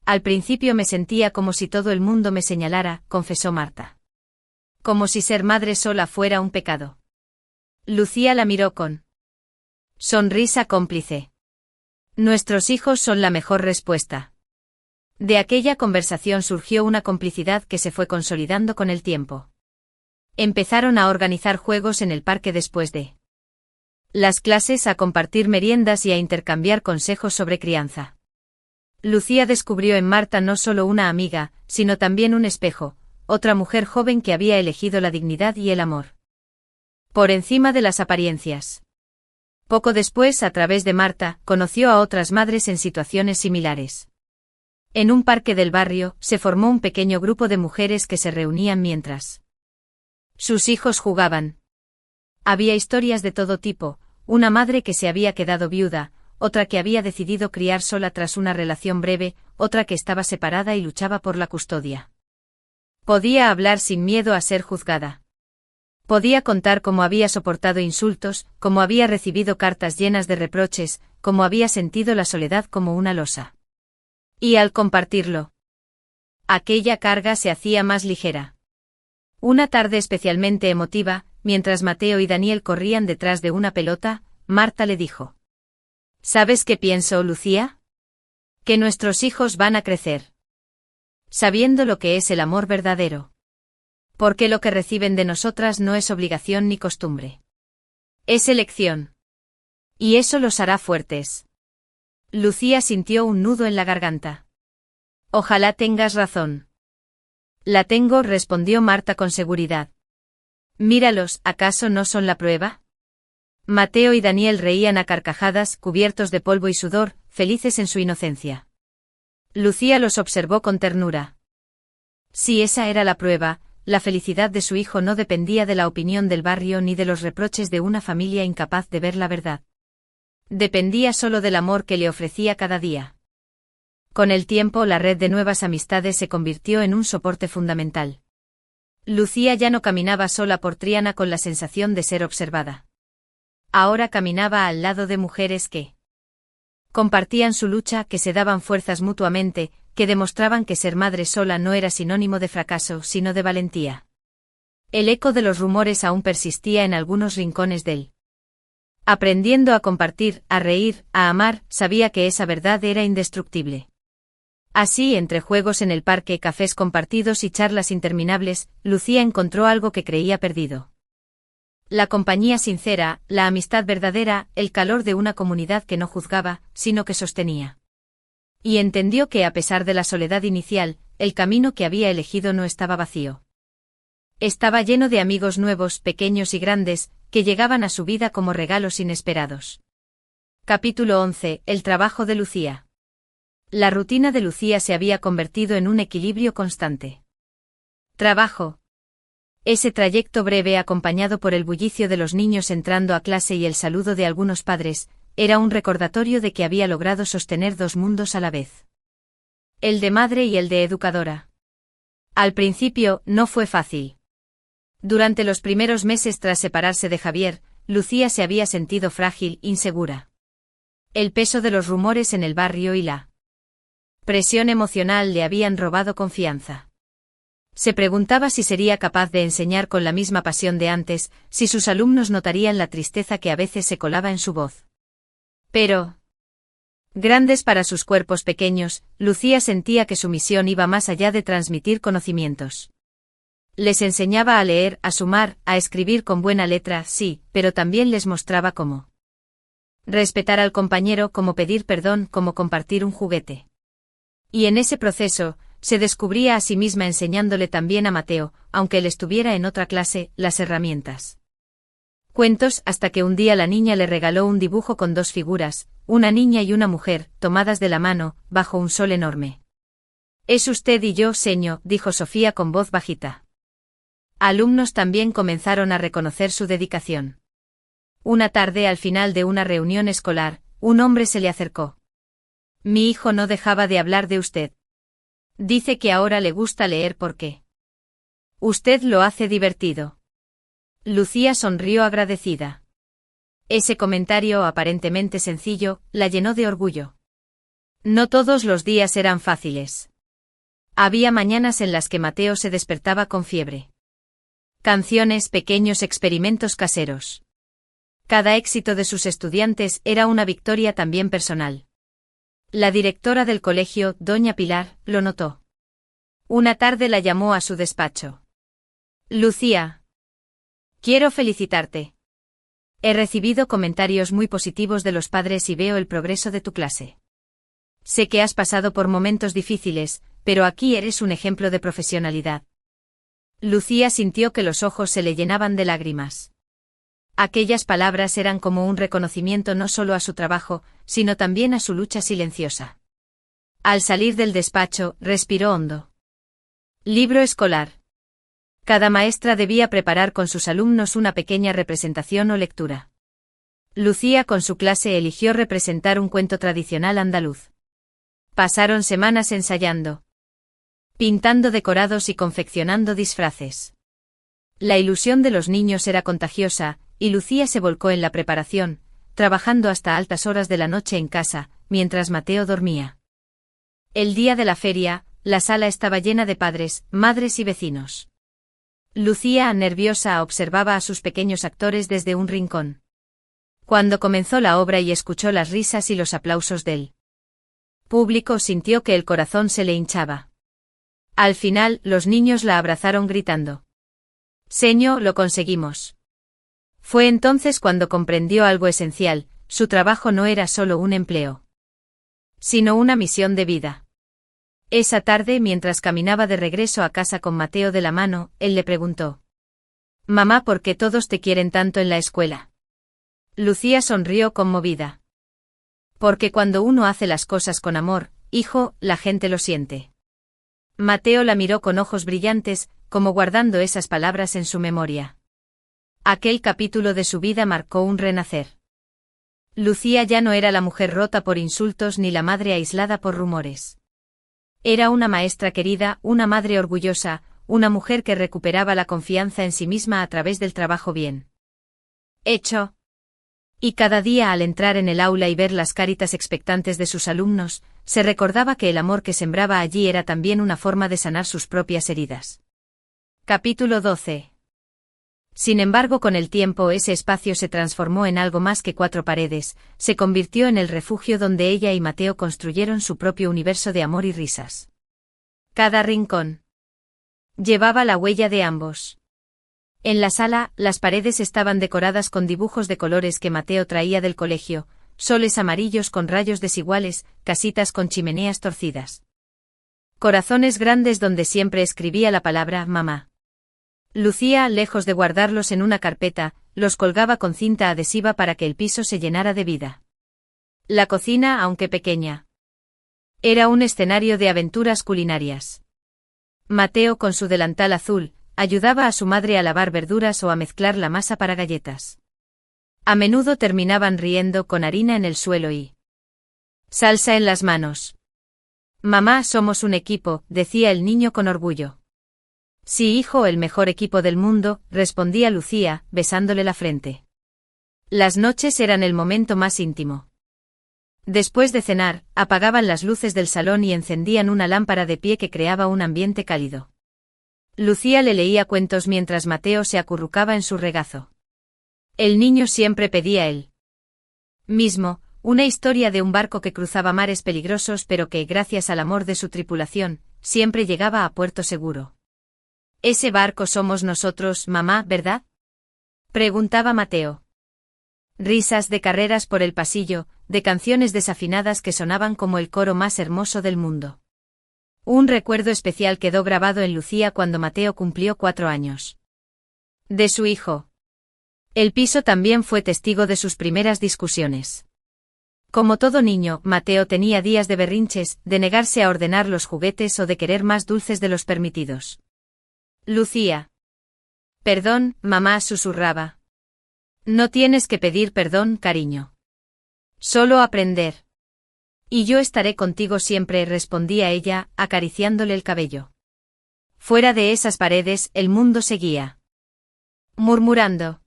«Al principio me sentía como si todo el mundo me señalara», confesó Marta. «Como si ser madre sola fuera un pecado». Lucía la miró con sonrisa cómplice. «Nuestros hijos son la mejor respuesta». De aquella conversación surgió una complicidad que se fue consolidando con el tiempo. Empezaron a organizar juegos en el parque después de las clases, a compartir meriendas y a intercambiar consejos sobre crianza. Lucía descubrió en Marta no solo una amiga, sino también un espejo, otra mujer joven que había elegido la dignidad y el amor por encima de las apariencias. Poco después, a través de Marta, conoció a otras madres en situaciones similares. En un parque del barrio, se formó un pequeño grupo de mujeres que se reunían mientras sus hijos jugaban. Había historias de todo tipo, una madre que se había quedado viuda, otra que había decidido criar sola tras una relación breve, otra que estaba separada y luchaba por la custodia. Podía hablar sin miedo a ser juzgada. Podía contar cómo había soportado insultos, cómo había recibido cartas llenas de reproches, cómo había sentido la soledad como una losa. Y al compartirlo, aquella carga se hacía más ligera. Una tarde especialmente emotiva, mientras Mateo y Daniel corrían detrás de una pelota, Marta le dijo: «¿Sabes qué pienso, Lucía? Que nuestros hijos van a crecer sabiendo lo que es el amor verdadero. Porque lo que reciben de nosotras no es obligación ni costumbre. Es elección. Y eso los hará fuertes». Lucía sintió un nudo en la garganta. «Ojalá tengas razón». «La tengo», respondió Marta con seguridad. «Míralos, ¿acaso no son la prueba?». Mateo y Daniel reían a carcajadas, cubiertos de polvo y sudor, felices en su inocencia. Lucía los observó con ternura. Si esa era la prueba, la felicidad de su hijo no dependía de la opinión del barrio ni de los reproches de una familia incapaz de ver la verdad. Dependía solo del amor que le ofrecía cada día. Con el tiempo, la red de nuevas amistades se convirtió en un soporte fundamental. Lucía ya no caminaba sola por Triana con la sensación de ser observada. Ahora caminaba al lado de mujeres que compartían su lucha, que se daban fuerzas mutuamente, que demostraban que ser madre sola no era sinónimo de fracaso, sino de valentía. El eco de los rumores aún persistía en algunos rincones del aprendiendo a compartir, a reír, a amar, sabía que esa verdad era indestructible. Así, entre juegos en el parque, cafés compartidos y charlas interminables, Lucía encontró algo que creía perdido. La compañía sincera, la amistad verdadera, el calor de una comunidad que no juzgaba, sino que sostenía. Y entendió que, a pesar de la soledad inicial, el camino que había elegido no estaba vacío. Estaba lleno de amigos nuevos, pequeños y grandes, que llegaban a su vida como regalos inesperados. Capítulo 11. El trabajo de Lucía. La rutina de Lucía se había convertido en un equilibrio constante. Trabajo. Ese trayecto breve acompañado por el bullicio de los niños entrando a clase y el saludo de algunos padres, era un recordatorio de que había logrado sostener dos mundos a la vez. El de madre y el de educadora. Al principio, no fue fácil. Durante los primeros meses tras separarse de Javier, Lucía se había sentido frágil, insegura. El peso de los rumores en el barrio y la presión emocional le habían robado confianza. Se preguntaba si sería capaz de enseñar con la misma pasión de antes, si sus alumnos notarían la tristeza que a veces se colaba en su voz. Pero, grandes para sus cuerpos pequeños, Lucía sentía que su misión iba más allá de transmitir conocimientos. Les enseñaba a leer, a sumar, a escribir con buena letra, sí, pero también les mostraba cómo respetar al compañero, cómo pedir perdón, cómo compartir un juguete. Y en ese proceso, se descubría a sí misma enseñándole también a Mateo, aunque él estuviera en otra clase, las herramientas. Cuentos hasta que un día la niña le regaló un dibujo con dos figuras, una niña y una mujer, tomadas de la mano, bajo un sol enorme. «Es usted y yo, señor», dijo Sofía con voz bajita. Alumnos también comenzaron a reconocer su dedicación. Una tarde al final de una reunión escolar, un hombre se le acercó. «Mi hijo no dejaba de hablar de usted. Dice que ahora le gusta leer porque usted lo hace divertido». Lucía sonrió agradecida. Ese comentario aparentemente sencillo, la llenó de orgullo. No todos los días eran fáciles. Había mañanas en las que Mateo se despertaba con fiebre. Canciones, pequeños experimentos caseros. Cada éxito de sus estudiantes era una victoria también personal. La directora del colegio, doña Pilar, lo notó. Una tarde la llamó a su despacho. «Lucía, quiero felicitarte. He recibido comentarios muy positivos de los padres y veo el progreso de tu clase. Sé que has pasado por momentos difíciles, pero aquí eres un ejemplo de profesionalidad». Lucía sintió que los ojos se le llenaban de lágrimas. Aquellas palabras eran como un reconocimiento no solo a su trabajo, sino también a su lucha silenciosa. Al salir del despacho, respiró hondo. Libro escolar. Cada maestra debía preparar con sus alumnos una pequeña representación o lectura. Lucía con su clase eligió representar un cuento tradicional andaluz. Pasaron semanas ensayando, pintando decorados y confeccionando disfraces. La ilusión de los niños era contagiosa, y Lucía se volcó en la preparación, trabajando hasta altas horas de la noche en casa, mientras Mateo dormía. El día de la feria, la sala estaba llena de padres, madres y vecinos. Lucía, nerviosa, observaba a sus pequeños actores desde un rincón. Cuando comenzó la obra y escuchó las risas y los aplausos del público, sintió que el corazón se le hinchaba. Al final, los niños la abrazaron gritando: «Señor, lo conseguimos». Fue entonces cuando comprendió algo esencial: su trabajo no era solo un empleo, sino una misión de vida. Esa tarde, mientras caminaba de regreso a casa con Mateo de la mano, él le preguntó: «Mamá, ¿por qué todos te quieren tanto en la escuela?». Lucía sonrió conmovida. «Porque cuando uno hace las cosas con amor, hijo, la gente lo siente». Mateo la miró con ojos brillantes, como guardando esas palabras en su memoria. Aquel capítulo de su vida marcó un renacer. Lucía ya no era la mujer rota por insultos ni la madre aislada por rumores. Era una maestra querida, una madre orgullosa, una mujer que recuperaba la confianza en sí misma a través del trabajo bien hecho. Y cada día al entrar en el aula y ver las caritas expectantes de sus alumnos, se recordaba que el amor que sembraba allí era también una forma de sanar sus propias heridas. Capítulo 12. Sin embargo, con el tiempo ese espacio se transformó en algo más que cuatro paredes, se convirtió en el refugio donde ella y Mateo construyeron su propio universo de amor y risas. Cada rincón llevaba la huella de ambos. En la sala, las paredes estaban decoradas con dibujos de colores que Mateo traía del colegio: soles amarillos con rayos desiguales, casitas con chimeneas torcidas, corazones grandes donde siempre escribía la palabra mamá. Lucía, lejos de guardarlos en una carpeta, los colgaba con cinta adhesiva para que el piso se llenara de vida. La cocina, aunque pequeña, era un escenario de aventuras culinarias. Mateo, con su delantal azul, ayudaba a su madre a lavar verduras o a mezclar la masa para galletas. A menudo terminaban riendo con harina en el suelo y salsa en las manos. Mamá, somos un equipo, decía el niño con orgullo. Sí, hijo, el mejor equipo del mundo, respondía Lucía, besándole la frente. Las noches eran el momento más íntimo. Después de cenar, apagaban las luces del salón y encendían una lámpara de pie que creaba un ambiente cálido. Lucía le leía cuentos mientras Mateo se acurrucaba en su regazo. El niño siempre pedía él mismo, una historia de un barco que cruzaba mares peligrosos pero que, gracias al amor de su tripulación, siempre llegaba a puerto seguro. Ese barco somos nosotros, mamá, ¿verdad? Preguntaba Mateo. Risas de carreras por el pasillo, de canciones desafinadas que sonaban como el coro más hermoso del mundo. Un recuerdo especial quedó grabado en Lucía cuando Mateo cumplió 4 años. De su hijo. El piso también fue testigo de sus primeras discusiones. Como todo niño, Mateo tenía días de berrinches, de negarse a ordenar los juguetes o de querer más dulces de los permitidos. Lucía. Perdón, mamá, susurraba. No tienes que pedir perdón, cariño. Solo aprender. Y yo estaré contigo siempre, respondía ella, acariciándole el cabello. Fuera de esas paredes, el mundo seguía murmurando.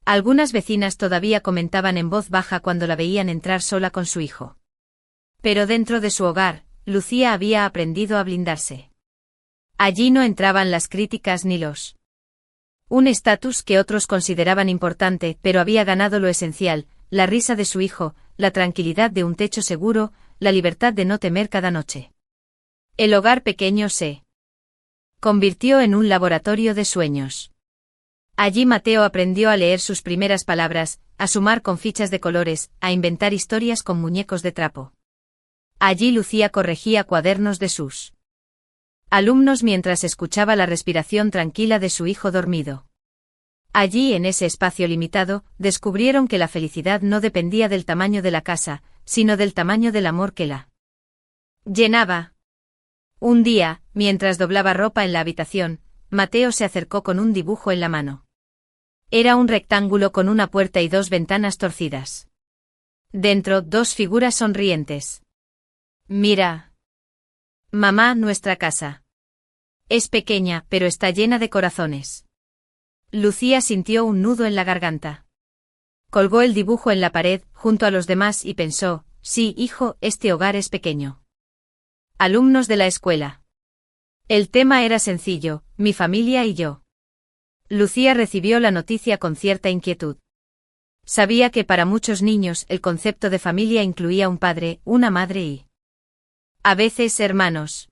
Algunas vecinas todavía comentaban en voz baja cuando la veían entrar sola con su hijo. Pero dentro de su hogar, Lucía había aprendido a blindarse. Allí no entraban las críticas ni un estatus que otros consideraban importante, pero había ganado lo esencial, la risa de su hijo, la tranquilidad de un techo seguro, la libertad de no temer cada noche. El hogar pequeño se convirtió en un laboratorio de sueños. Allí Mateo aprendió a leer sus primeras palabras, a sumar con fichas de colores, a inventar historias con muñecos de trapo. Allí Lucía corregía cuadernos de sus alumnos mientras escuchaba la respiración tranquila de su hijo dormido. Allí, en ese espacio limitado, descubrieron que la felicidad no dependía del tamaño de la casa, sino del tamaño del amor que la llenaba. Un día, mientras doblaba ropa en la habitación, Mateo se acercó con un dibujo en la mano. Era un rectángulo con una puerta y 2 ventanas torcidas. Dentro, 2 figuras sonrientes. Mira. Mamá, nuestra casa. Es pequeña, pero está llena de corazones. Lucía sintió un nudo en la garganta. Colgó el dibujo en la pared, junto a los demás, y pensó, sí, hijo, este hogar es pequeño. Alumnos de la escuela. El tema era sencillo, mi familia y yo. Lucía recibió la noticia con cierta inquietud. Sabía que para muchos niños el concepto de familia incluía un padre, una madre y a veces hermanos.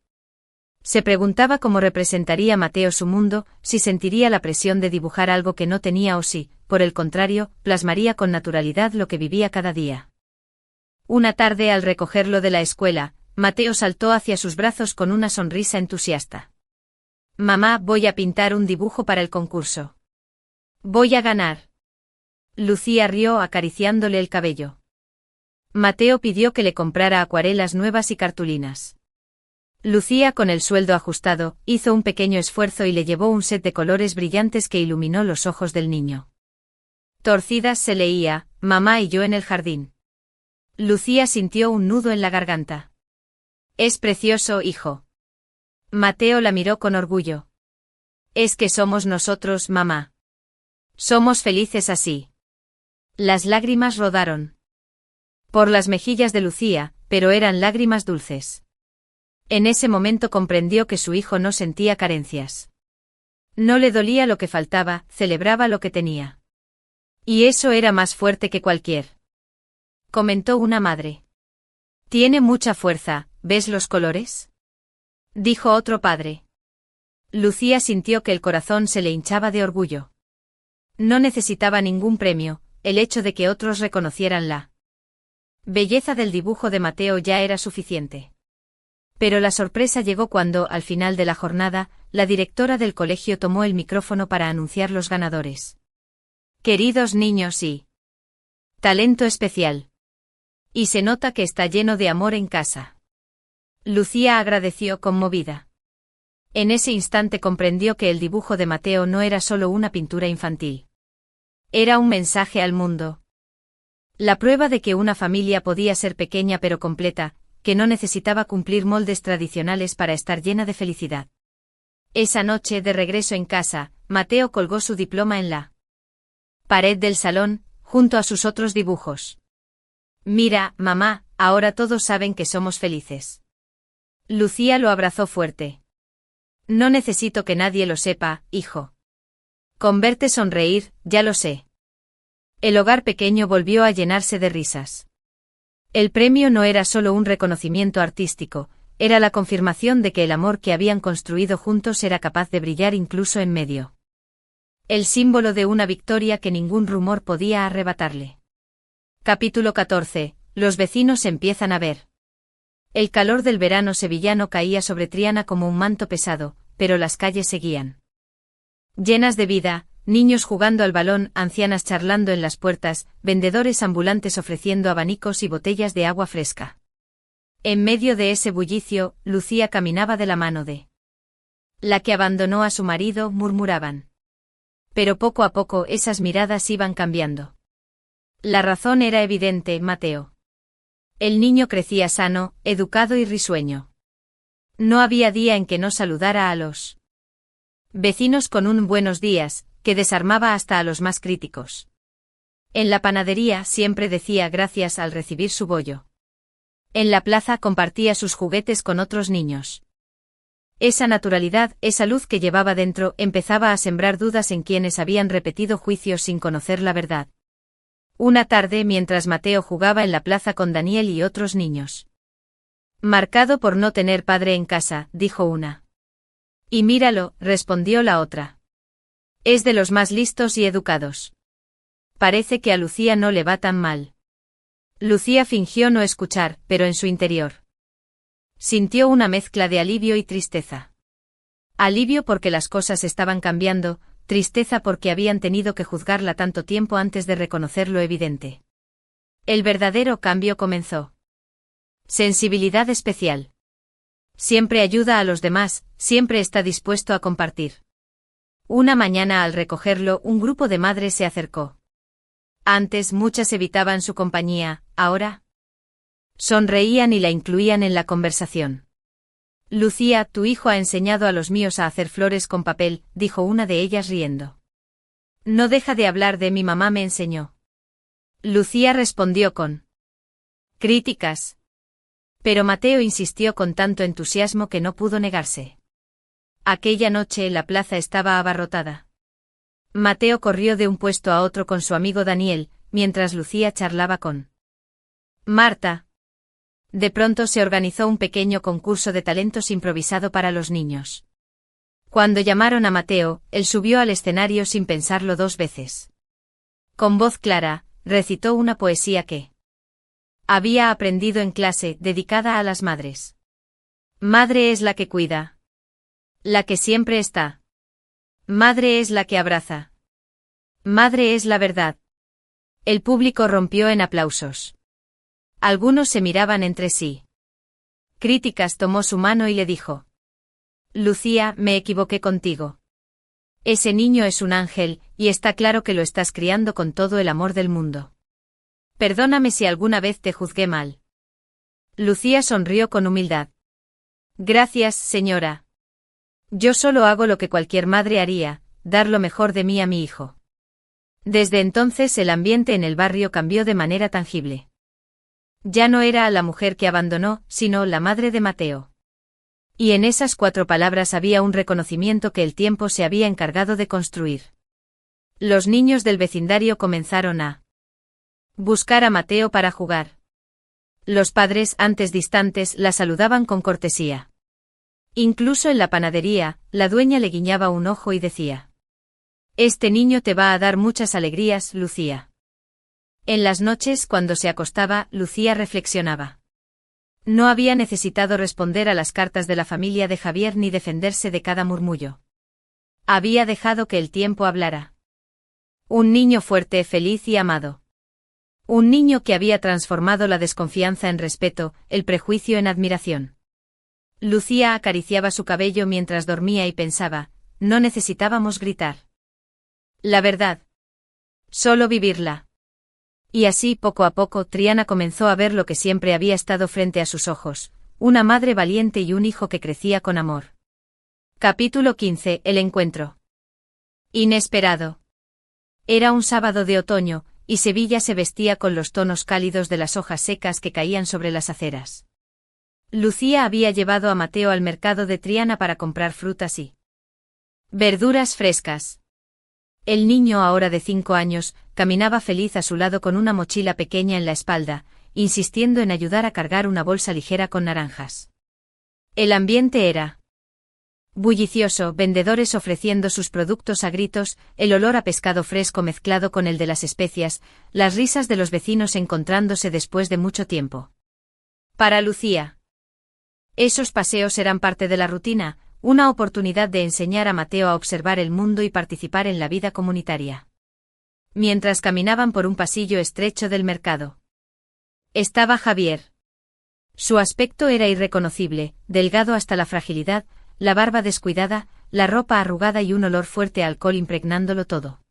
Se preguntaba cómo representaría Mateo su mundo, si sentiría la presión de dibujar algo que no tenía o si, por el contrario, plasmaría con naturalidad lo que vivía cada día. Una tarde, al recogerlo de la escuela, Mateo saltó hacia sus brazos con una sonrisa entusiasta. Mamá, voy a pintar un dibujo para el concurso. Voy a ganar. Lucía rió acariciándole el cabello. Mateo pidió que le comprara acuarelas nuevas y cartulinas. Lucía, con el sueldo ajustado, hizo un pequeño esfuerzo y le llevó un set de colores brillantes que iluminó los ojos del niño. Torcidas se leía, mamá y yo en el jardín. Lucía sintió un nudo en la garganta. Es precioso, hijo. Mateo la miró con orgullo. Es que somos nosotros, mamá. Somos felices así. Las lágrimas rodaron por las mejillas de Lucía, pero eran lágrimas dulces. En ese momento comprendió que su hijo no sentía carencias. No le dolía lo que faltaba, celebraba lo que tenía. Y eso era más fuerte que cualquier. Comentó una madre. Tiene mucha fuerza, ¿ves los colores? Dijo otro padre. Lucía sintió que el corazón se le hinchaba de orgullo. No necesitaba ningún premio, el hecho de que otros reconocieran la belleza del dibujo de Mateo ya era suficiente. Pero la sorpresa llegó cuando, al final de la jornada, la directora del colegio tomó el micrófono para anunciar los ganadores. Queridos niños y talento especial. Y se nota que está lleno de amor en casa. Lucía agradeció conmovida. En ese instante comprendió que el dibujo de Mateo no era solo una pintura infantil. Era un mensaje al mundo. La prueba de que una familia podía ser pequeña pero completa, que no necesitaba cumplir moldes tradicionales para estar llena de felicidad. Esa noche, de regreso en casa, Mateo colgó su diploma en la pared del salón, junto a sus otros dibujos. Mira, mamá, ahora todos saben que somos felices. Lucía lo abrazó fuerte. No necesito que nadie lo sepa, hijo. Con verte sonreír, ya lo sé. El hogar pequeño volvió a llenarse de risas. El premio no era solo un reconocimiento artístico, era la confirmación de que el amor que habían construido juntos era capaz de brillar incluso en medio. El símbolo de una victoria que ningún rumor podía arrebatarle. Capítulo 14. Los vecinos empiezan a ver. El calor del verano sevillano caía sobre Triana como un manto pesado, pero las calles seguían llenas de vida, niños jugando al balón, ancianas charlando en las puertas, vendedores ambulantes ofreciendo abanicos y botellas de agua fresca. En medio de ese bullicio, Lucía caminaba de la mano de la que abandonó a su marido, murmuraban. Pero poco a poco esas miradas iban cambiando. La razón era evidente, Mateo. El niño crecía sano, educado y risueño. No había día en que no saludara a los vecinos con un buenos días, que desarmaba hasta a los más críticos. En la panadería siempre decía gracias al recibir su bollo. En la plaza compartía sus juguetes con otros niños. Esa naturalidad, esa luz que llevaba dentro, empezaba a sembrar dudas en quienes habían repetido juicios sin conocer la verdad. Una tarde, mientras Mateo jugaba en la plaza con Daniel y otros niños. Marcado por no tener padre en casa, dijo una. Y míralo, respondió la otra. Es de los más listos y educados. Parece que a Lucía no le va tan mal. Lucía fingió no escuchar, pero en su interior sintió una mezcla de alivio y tristeza. Alivio porque las cosas estaban cambiando, tristeza porque habían tenido que juzgarla tanto tiempo antes de reconocer lo evidente. El verdadero cambio comenzó. Sensibilidad especial. Siempre ayuda a los demás, siempre está dispuesto a compartir. Una mañana al recogerlo, un grupo de madres se acercó. Antes muchas evitaban su compañía, ahora sonreían y la incluían en la conversación. Lucía, tu hijo ha enseñado a los míos a hacer flores con papel, dijo una de ellas riendo. No deja de hablar de mi mamá me enseñó. Lucía respondió con críticas. Pero Mateo insistió con tanto entusiasmo que no pudo negarse. Aquella noche la plaza estaba abarrotada. Mateo corrió de un puesto a otro con su amigo Daniel, mientras Lucía charlaba con Marta. De pronto se organizó un pequeño concurso de talentos improvisado para los niños. Cuando llamaron a Mateo, él subió al escenario sin pensarlo dos veces. Con voz clara, recitó una poesía que había aprendido en clase, dedicada a las madres. Madre es la que cuida. La que siempre está. Madre es la que abraza. Madre es la verdad. El público rompió en aplausos. Algunos se miraban entre sí. Críticas tomó su mano y le dijo. Lucía, me equivoqué contigo. Ese niño es un ángel, y está claro que lo estás criando con todo el amor del mundo. Perdóname si alguna vez te juzgué mal. Lucía sonrió con humildad. Gracias, señora. Yo solo hago lo que cualquier madre haría, dar lo mejor de mí a mi hijo. Desde entonces el ambiente en el barrio cambió de manera tangible. Ya no era la mujer que abandonó, sino la madre de Mateo. Y en esas 4 palabras había un reconocimiento que el tiempo se había encargado de construir. Los niños del vecindario comenzaron a buscar a Mateo para jugar. Los padres, antes distantes, la saludaban con cortesía. Incluso en la panadería, la dueña le guiñaba un ojo y decía: Este niño te va a dar muchas alegrías, Lucía. En las noches, cuando se acostaba, Lucía reflexionaba. No había necesitado responder a las cartas de la familia de Javier ni defenderse de cada murmullo. Había dejado que el tiempo hablara. Un niño fuerte, feliz y amado. Un niño que había transformado la desconfianza en respeto, el prejuicio en admiración. Lucía acariciaba su cabello mientras dormía y pensaba, no necesitábamos gritar. La verdad. Solo vivirla. Y así, poco a poco, Triana comenzó a ver lo que siempre había estado frente a sus ojos, una madre valiente y un hijo que crecía con amor. Capítulo 15. El encuentro. Inesperado. Era un sábado de otoño, y Sevilla se vestía con los tonos cálidos de las hojas secas que caían sobre las aceras. Lucía había llevado a Mateo al mercado de Triana para comprar frutas y verduras frescas. El niño, ahora de 5 años, caminaba feliz a su lado con una mochila pequeña en la espalda, insistiendo en ayudar a cargar una bolsa ligera con naranjas. El ambiente era bullicioso, vendedores ofreciendo sus productos a gritos, el olor a pescado fresco mezclado con el de las especias, las risas de los vecinos encontrándose después de mucho tiempo. Para Lucía, esos paseos eran parte de la rutina, una oportunidad de enseñar a Mateo a observar el mundo y participar en la vida comunitaria. Mientras caminaban por un pasillo estrecho del mercado, estaba Javier. Su aspecto era irreconocible, delgado hasta la fragilidad, la barba descuidada, la ropa arrugada y un olor fuerte a alcohol impregnándolo todo.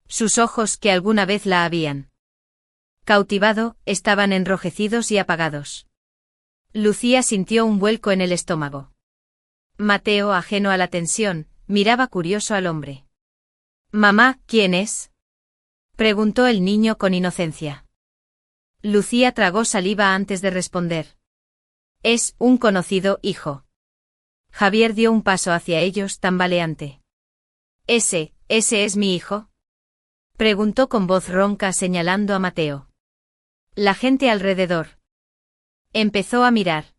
Sus ojos, que alguna vez la habían cautivado, estaban enrojecidos y apagados. Lucía sintió un vuelco en el estómago. Mateo, ajeno a la tensión, miraba curioso al hombre. «Mamá, ¿quién es?», preguntó el niño con inocencia. Lucía tragó saliva antes de responder. «Es un conocido, hijo». Javier dio un paso hacia ellos, tambaleante. «¿Ese es mi hijo?», preguntó con voz ronca señalando a Mateo. La gente alrededor empezó a mirar.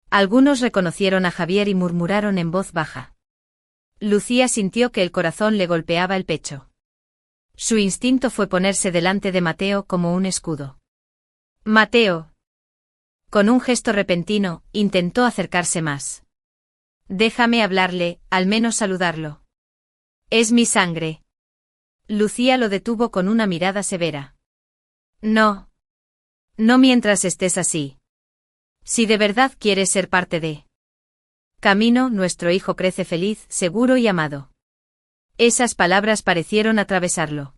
Algunos reconocieron a Javier y murmuraron en voz baja. Lucía sintió que el corazón le golpeaba el pecho. Su instinto fue ponerse delante de Mateo como un escudo. «Mateo». Con un gesto repentino, intentó acercarse más. «Déjame hablarle, al menos saludarlo. Es mi sangre». Lucía lo detuvo con una mirada severa. «No. No mientras estés así. Si de verdad quieres ser parte de Camino, nuestro hijo crece feliz, seguro y amado». Esas palabras parecieron atravesarlo.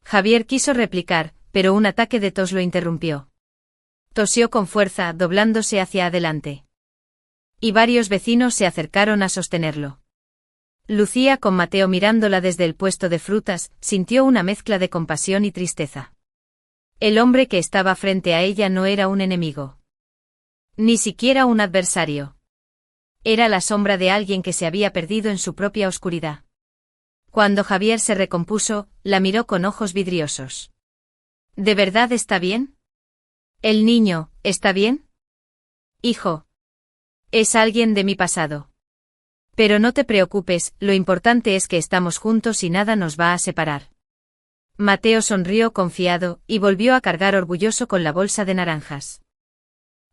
Javier quiso replicar, pero un ataque de tos lo interrumpió. Tosió con fuerza, doblándose hacia adelante. Y varios vecinos se acercaron a sostenerlo. Lucía, con Mateo mirándola desde el puesto de frutas, sintió una mezcla de compasión y tristeza. El hombre que estaba frente a ella no era un enemigo. Ni siquiera un adversario. Era la sombra de alguien que se había perdido en su propia oscuridad. Cuando Javier se recompuso, la miró con ojos vidriosos. ¿De verdad está bien? ¿El niño, está bien? Hijo. Es alguien de mi pasado. Pero no te preocupes, lo importante es que estamos juntos y nada nos va a separar. Mateo sonrió confiado, y volvió a cargar orgulloso con la bolsa de naranjas.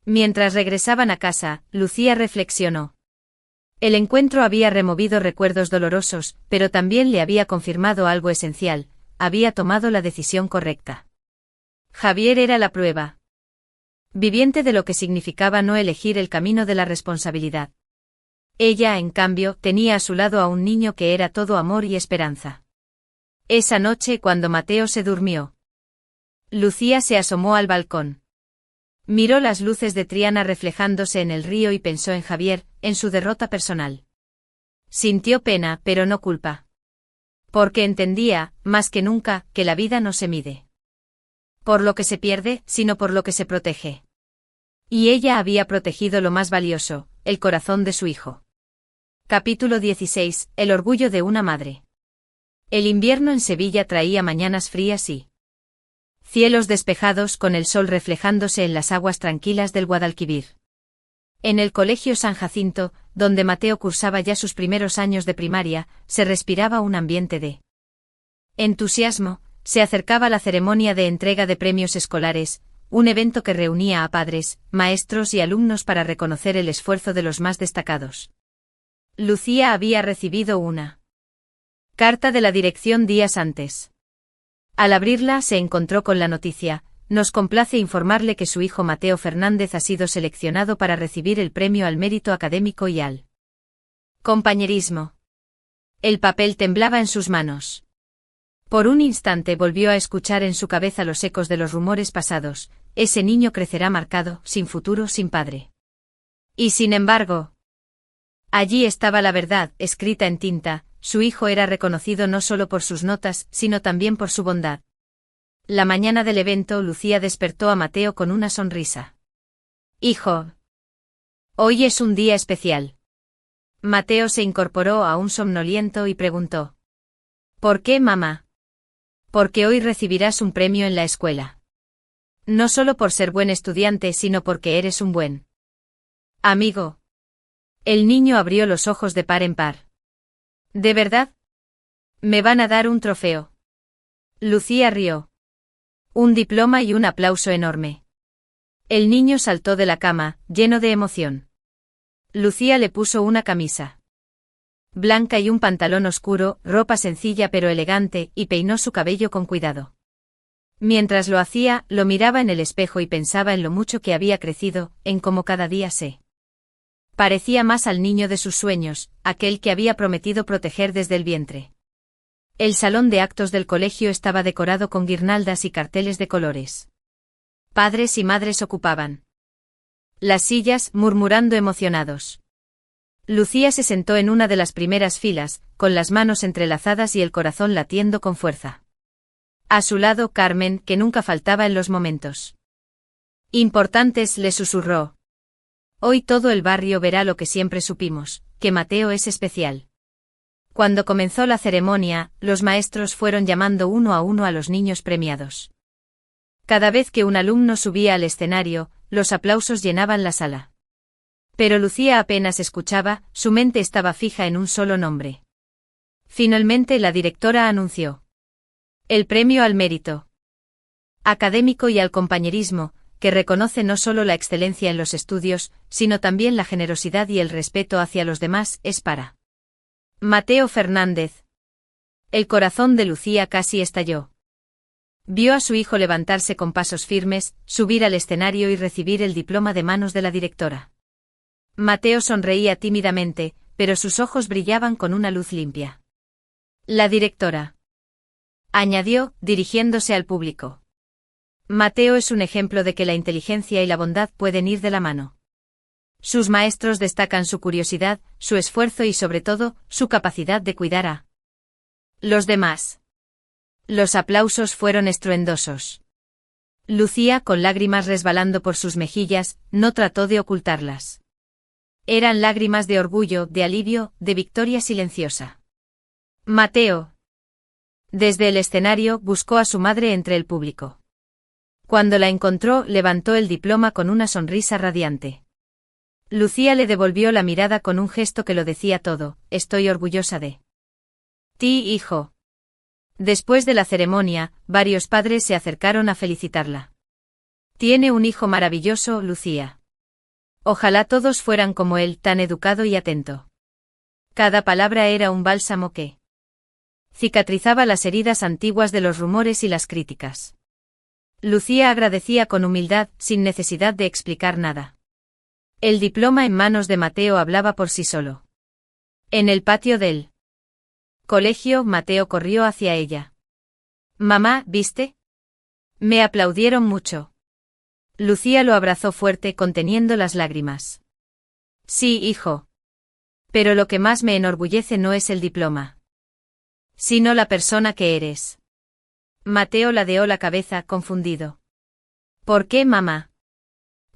Mientras regresaban a casa, Lucía reflexionó. El encuentro había removido recuerdos dolorosos, pero también le había confirmado algo esencial: había tomado la decisión correcta. Javier era la prueba viviente de lo que significaba no elegir el camino de la responsabilidad. Ella, en cambio, tenía a su lado a un niño que era todo amor y esperanza. Esa noche, cuando Mateo se durmió, Lucía se asomó al balcón. Miró las luces de Triana reflejándose en el río y pensó en Javier, en su derrota personal. Sintió pena, pero no culpa. Porque entendía, más que nunca, que la vida no se mide por lo que se pierde, sino por lo que se protege. Y ella había protegido lo más valioso, el corazón de su hijo. Capítulo 16. El orgullo de una madre. El invierno en Sevilla traía mañanas frías y cielos despejados, con el sol reflejándose en las aguas tranquilas del Guadalquivir. En el colegio San Jacinto, donde Mateo cursaba ya sus primeros años de primaria, se respiraba un ambiente de entusiasmo. Se acercaba la ceremonia de entrega de premios escolares, un evento que reunía a padres, maestros y alumnos para reconocer el esfuerzo de los más destacados. Lucía había recibido una carta de la dirección días antes. Al abrirla se encontró con la noticia: nos complace informarle que su hijo Mateo Fernández ha sido seleccionado para recibir el premio al mérito académico y al compañerismo. El papel temblaba en sus manos. Por un instante volvió a escuchar en su cabeza los ecos de los rumores pasados: ese niño crecerá marcado, sin futuro, sin padre. Y sin embargo, allí estaba la verdad, escrita en tinta: su hijo era reconocido no solo por sus notas, sino también por su bondad. La mañana del evento, Lucía despertó a Mateo con una sonrisa. «Hijo, hoy es un día especial». Mateo se incorporó aún somnoliento y preguntó: «¿Por qué, mamá?» «Porque hoy recibirás un premio en la escuela. No solo por ser buen estudiante, sino porque eres un buen amigo». El niño abrió los ojos de par en par. «¿De verdad? ¿Me van a dar un trofeo?» Lucía rió. Un diploma y un aplauso enorme. El niño saltó de la cama, lleno de emoción. Lucía le puso una camisa blanca y un pantalón oscuro, ropa sencilla pero elegante, y peinó su cabello con cuidado. Mientras lo hacía, lo miraba en el espejo y pensaba en lo mucho que había crecido, en cómo cada día se parecía más al niño de sus sueños, aquel que había prometido proteger desde el vientre. El salón de actos del colegio estaba decorado con guirnaldas y carteles de colores. Padres y madres ocupaban las sillas, murmurando emocionados. Lucía se sentó en una de las primeras filas, con las manos entrelazadas y el corazón latiendo con fuerza. A su lado, Carmen, que nunca faltaba en los momentos importantes, le susurró: «Hoy todo el barrio verá lo que siempre supimos, que Mateo es especial». Cuando comenzó la ceremonia, los maestros fueron llamando uno a los niños premiados. Cada vez que un alumno subía al escenario, los aplausos llenaban la sala. Pero Lucía apenas escuchaba, su mente estaba fija en un solo nombre. Finalmente la directora anunció el premio al mérito académico y al compañerismo, que reconoce no solo la excelencia en los estudios, sino también la generosidad y el respeto hacia los demás, es para Mateo Fernández. El corazón de Lucía casi estalló. Vio a su hijo levantarse con pasos firmes, subir al escenario y recibir el diploma de manos de la directora. Mateo sonreía tímidamente, pero sus ojos brillaban con una luz limpia. La directora añadió, dirigiéndose al público: Mateo es un ejemplo de que la inteligencia y la bondad pueden ir de la mano. Sus maestros destacan su curiosidad, su esfuerzo y sobre todo, su capacidad de cuidar a los demás. Los aplausos fueron estruendosos. Lucía, con lágrimas resbalando por sus mejillas, no trató de ocultarlas. Eran lágrimas de orgullo, de alivio, de victoria silenciosa. Mateo. Desde el escenario, buscó a su madre entre el público. Cuando la encontró, levantó el diploma con una sonrisa radiante. Lucía le devolvió la mirada con un gesto que lo decía todo: «Estoy orgullosa de ti, hijo». Después de la ceremonia, varios padres se acercaron a felicitarla. «Tiene un hijo maravilloso, Lucía. Ojalá todos fueran como él, tan educado y atento». Cada palabra era un bálsamo que cicatrizaba las heridas antiguas de los rumores y las críticas. Lucía agradecía con humildad, sin necesidad de explicar nada. El diploma en manos de Mateo hablaba por sí solo. En el patio del colegio, Mateo corrió hacia ella. «Mamá, ¿viste? Me aplaudieron mucho». Lucía lo abrazó fuerte, conteniendo las lágrimas. «Sí, hijo. Pero lo que más me enorgullece no es el diploma, sino la persona que eres». Mateo ladeó la cabeza, confundido. «¿Por qué, mamá?»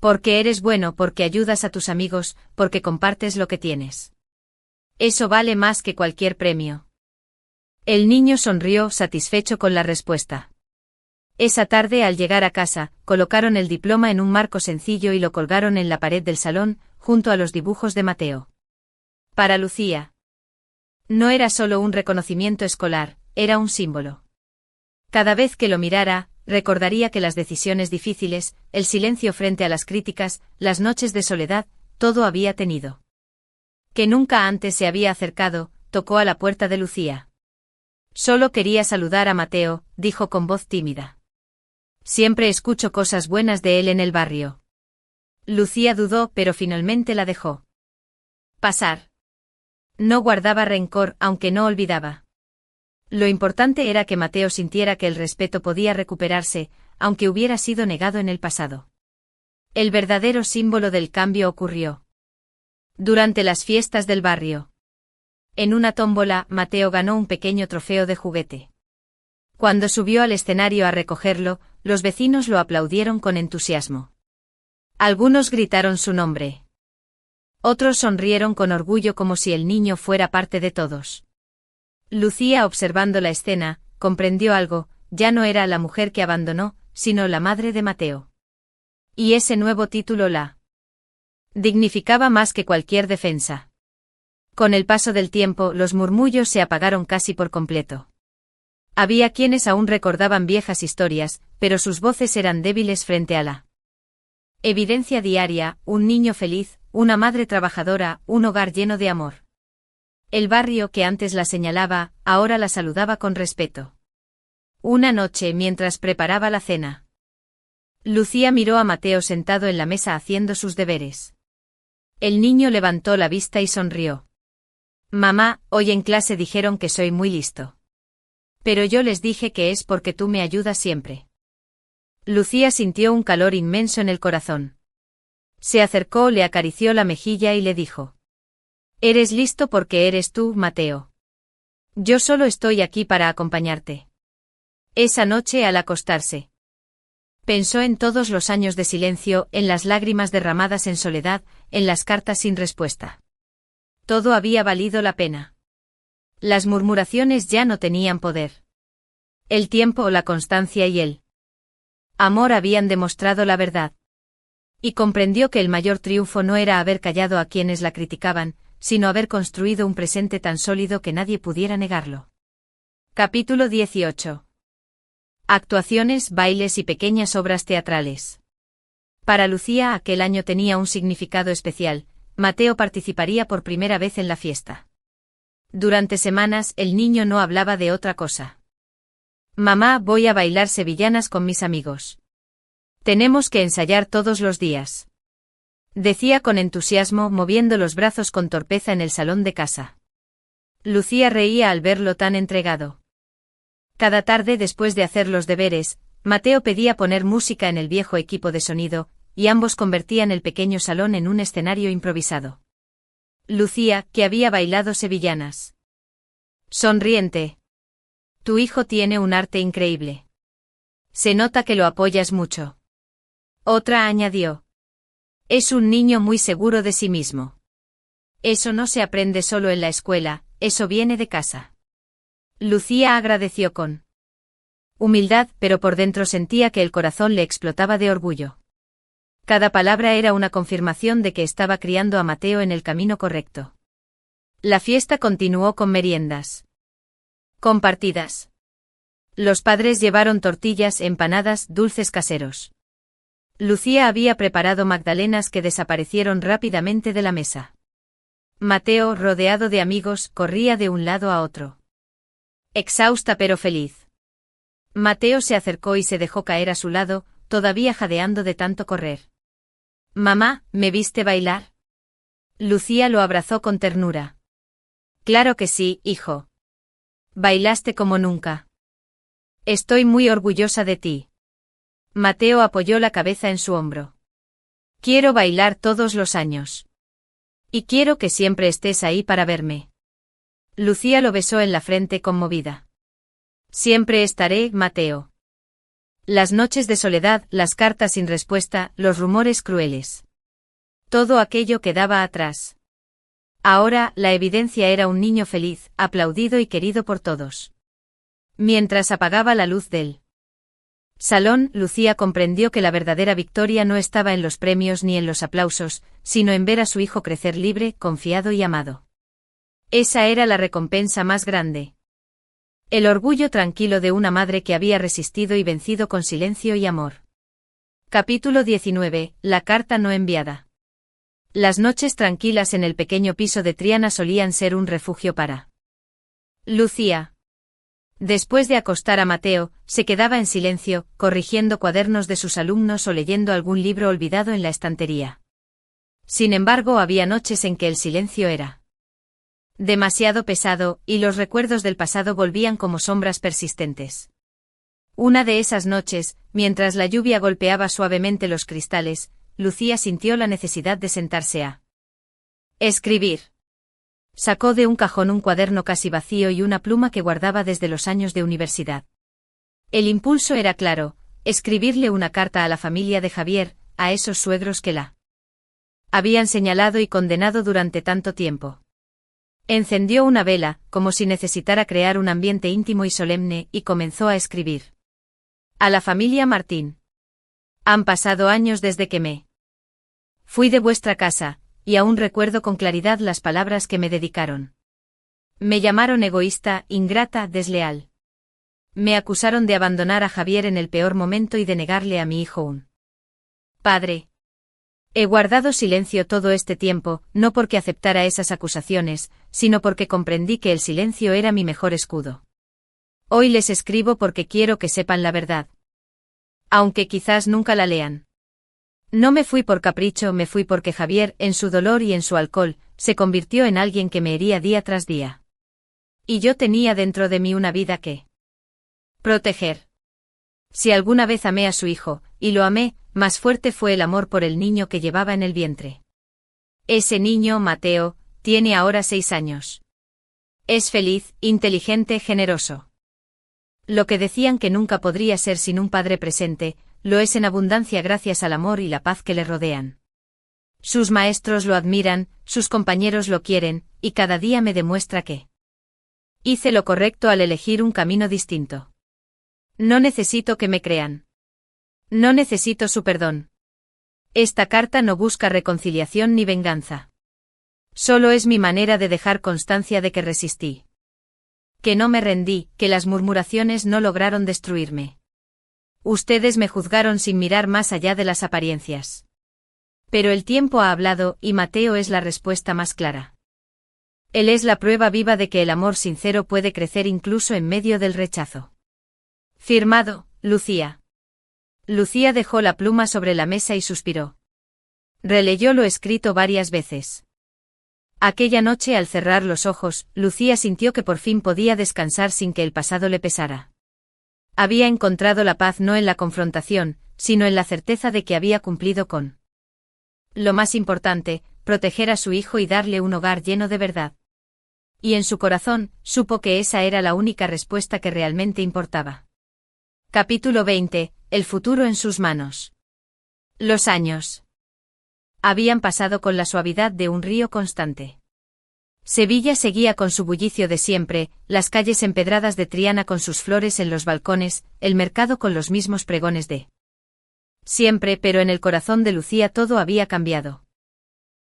«Porque eres bueno, porque ayudas a tus amigos, porque compartes lo que tienes. Eso vale más que cualquier premio». El niño sonrió, satisfecho con la respuesta. Esa tarde, al llegar a casa, colocaron el diploma en un marco sencillo y lo colgaron en la pared del salón, junto a los dibujos de Mateo. Para Lucía, no era solo un reconocimiento escolar, era un símbolo. Cada vez que lo mirara, recordaría que las decisiones difíciles, el silencio frente a las críticas, las noches de soledad, todo había tenido. Que nunca antes se había acercado, tocó a la puerta de Lucía. «Solo quería saludar a Mateo», dijo con voz tímida. Siempre escucho cosas buenas de él en el barrio. Lucía dudó, pero finalmente la dejó pasar. No guardaba rencor, aunque no olvidaba. Lo importante era que Mateo sintiera que el respeto podía recuperarse, aunque hubiera sido negado en el pasado. El verdadero símbolo del cambio ocurrió durante las fiestas del barrio. En una tómbola, Mateo ganó un pequeño trofeo de juguete. Cuando subió al escenario a recogerlo, los vecinos lo aplaudieron con entusiasmo. Algunos gritaron su nombre. Otros sonrieron con orgullo como si el niño fuera parte de todos. Lucía, observando la escena, comprendió algo: ya no era la mujer que abandonó, sino la madre de Mateo. Y ese nuevo título la dignificaba más que cualquier defensa. Con el paso del tiempo, los murmullos se apagaron casi por completo. Había quienes aún recordaban viejas historias, pero sus voces eran débiles frente a la evidencia diaria: un niño feliz, una madre trabajadora, un hogar lleno de amor. El barrio que antes la señalaba, ahora la saludaba con respeto. Una noche, mientras preparaba la cena, Lucía miró a Mateo sentado en la mesa haciendo sus deberes. El niño levantó la vista y sonrió. Mamá, hoy en clase dijeron que soy muy listo. Pero yo les dije que es porque tú me ayudas siempre. Lucía sintió un calor inmenso en el corazón. Se acercó, le acarició la mejilla y le dijo: eres listo porque eres tú, Mateo. Yo solo estoy aquí para acompañarte. Esa noche, al acostarse, pensó en todos los años de silencio, en las lágrimas derramadas en soledad, en las cartas sin respuesta. Todo había valido la pena. Las murmuraciones ya no tenían poder. El tiempo, la constancia y el amor habían demostrado la verdad. Y comprendió que el mayor triunfo no era haber callado a quienes la criticaban, sino haber construido un presente tan sólido que nadie pudiera negarlo. Capítulo 18. Actuaciones, bailes y pequeñas obras teatrales. Para Lucía aquel año tenía un significado especial: Mateo participaría por primera vez en la fiesta. Durante semanas el niño no hablaba de otra cosa. Mamá, voy a bailar sevillanas con mis amigos. Tenemos que ensayar todos los días, decía con entusiasmo, moviendo los brazos con torpeza en el salón de casa. Lucía reía al verlo tan entregado. Cada tarde, después de hacer los deberes, Mateo pedía poner música en el viejo equipo de sonido, y ambos convertían el pequeño salón en un escenario improvisado. Lucía, que había bailado sevillanas, sonriente: tu hijo tiene un arte increíble. Se nota que lo apoyas mucho. Otra añadió: es un niño muy seguro de sí mismo. Eso no se aprende solo en la escuela, eso viene de casa. Lucía agradeció con humildad, pero por dentro sentía que el corazón le explotaba de orgullo. Cada palabra era una confirmación de que estaba criando a Mateo en el camino correcto. La fiesta continuó con meriendas compartidas. Los padres llevaron tortillas, empanadas, dulces caseros. Lucía había preparado magdalenas que desaparecieron rápidamente de la mesa. Mateo, rodeado de amigos, corría de un lado a otro, exhausta pero feliz. Mateo se acercó y se dejó caer a su lado, todavía jadeando de tanto correr. Mamá, ¿me viste bailar? Lucía lo abrazó con ternura. Claro que sí, hijo. Bailaste como nunca. Estoy muy orgullosa de ti. Mateo apoyó la cabeza en su hombro. Quiero bailar todos los años. Y quiero que siempre estés ahí para verme. Lucía lo besó en la frente conmovida. Siempre estaré, Mateo. Las noches de soledad, las cartas sin respuesta, los rumores crueles. Todo aquello quedaba atrás. Ahora, la evidencia era un niño feliz, aplaudido y querido por todos. Mientras apagaba la luz del salón, Lucía comprendió que la verdadera victoria no estaba en los premios ni en los aplausos, sino en ver a su hijo crecer libre, confiado y amado. Esa era la recompensa más grande. El orgullo tranquilo de una madre que había resistido y vencido con silencio y amor. Capítulo 19. La carta no enviada. Las noches tranquilas en el pequeño piso de Triana solían ser un refugio para Lucía. Después de acostar a Mateo, se quedaba en silencio, corrigiendo cuadernos de sus alumnos o leyendo algún libro olvidado en la estantería. Sin embargo, había noches en que el silencio era demasiado pesado, y los recuerdos del pasado volvían como sombras persistentes. Una de esas noches, mientras la lluvia golpeaba suavemente los cristales, Lucía sintió la necesidad de sentarse a escribir. Sacó de un cajón un cuaderno casi vacío y una pluma que guardaba desde los años de universidad. El impulso era claro: escribirle una carta a la familia de Javier, a esos suegros que la habían señalado y condenado durante tanto tiempo. Encendió una vela, como si necesitara crear un ambiente íntimo y solemne, y comenzó a escribir. A la familia Martín. Han pasado años desde que me fui de vuestra casa, y aún recuerdo con claridad las palabras que me dedicaron. Me llamaron egoísta, ingrata, desleal. Me acusaron de abandonar a Javier en el peor momento y de negarle a mi hijo un padre. He guardado silencio todo este tiempo, no porque aceptara esas acusaciones, sino porque comprendí que el silencio era mi mejor escudo. Hoy les escribo porque quiero que sepan la verdad. Aunque quizás nunca la lean. No me fui por capricho, me fui porque Javier, en su dolor y en su alcohol, se convirtió en alguien que me hería día tras día. Y yo tenía dentro de mí una vida que proteger. Si alguna vez amé a su hijo, y lo amé, más fuerte fue el amor por el niño que llevaba en el vientre. Ese niño, Mateo, tiene ahora 6 años. Es feliz, inteligente, generoso. Lo que decían que nunca podría ser sin un padre presente, lo es en abundancia gracias al amor y la paz que le rodean. Sus maestros lo admiran, sus compañeros lo quieren, y cada día me demuestra que hice lo correcto al elegir un camino distinto. No necesito que me crean. No necesito su perdón. Esta carta no busca reconciliación ni venganza. Solo es mi manera de dejar constancia de que resistí. Que no me rendí, que las murmuraciones no lograron destruirme. Ustedes me juzgaron sin mirar más allá de las apariencias. Pero el tiempo ha hablado, y Mateo es la respuesta más clara. Él es la prueba viva de que el amor sincero puede crecer incluso en medio del rechazo. Firmado, Lucía. Lucía dejó la pluma sobre la mesa y suspiró. Releyó lo escrito varias veces. Aquella noche, al cerrar los ojos, Lucía sintió que por fin podía descansar sin que el pasado le pesara. Había encontrado la paz no en la confrontación, sino en la certeza de que había cumplido con lo más importante: proteger a su hijo y darle un hogar lleno de verdad. Y en su corazón, supo que esa era la única respuesta que realmente importaba. Capítulo 20. El futuro en sus manos. Los años habían pasado con la suavidad de un río constante. Sevilla seguía con su bullicio de siempre, las calles empedradas de Triana con sus flores en los balcones, el mercado con los mismos pregones de siempre, pero en el corazón de Lucía todo había cambiado.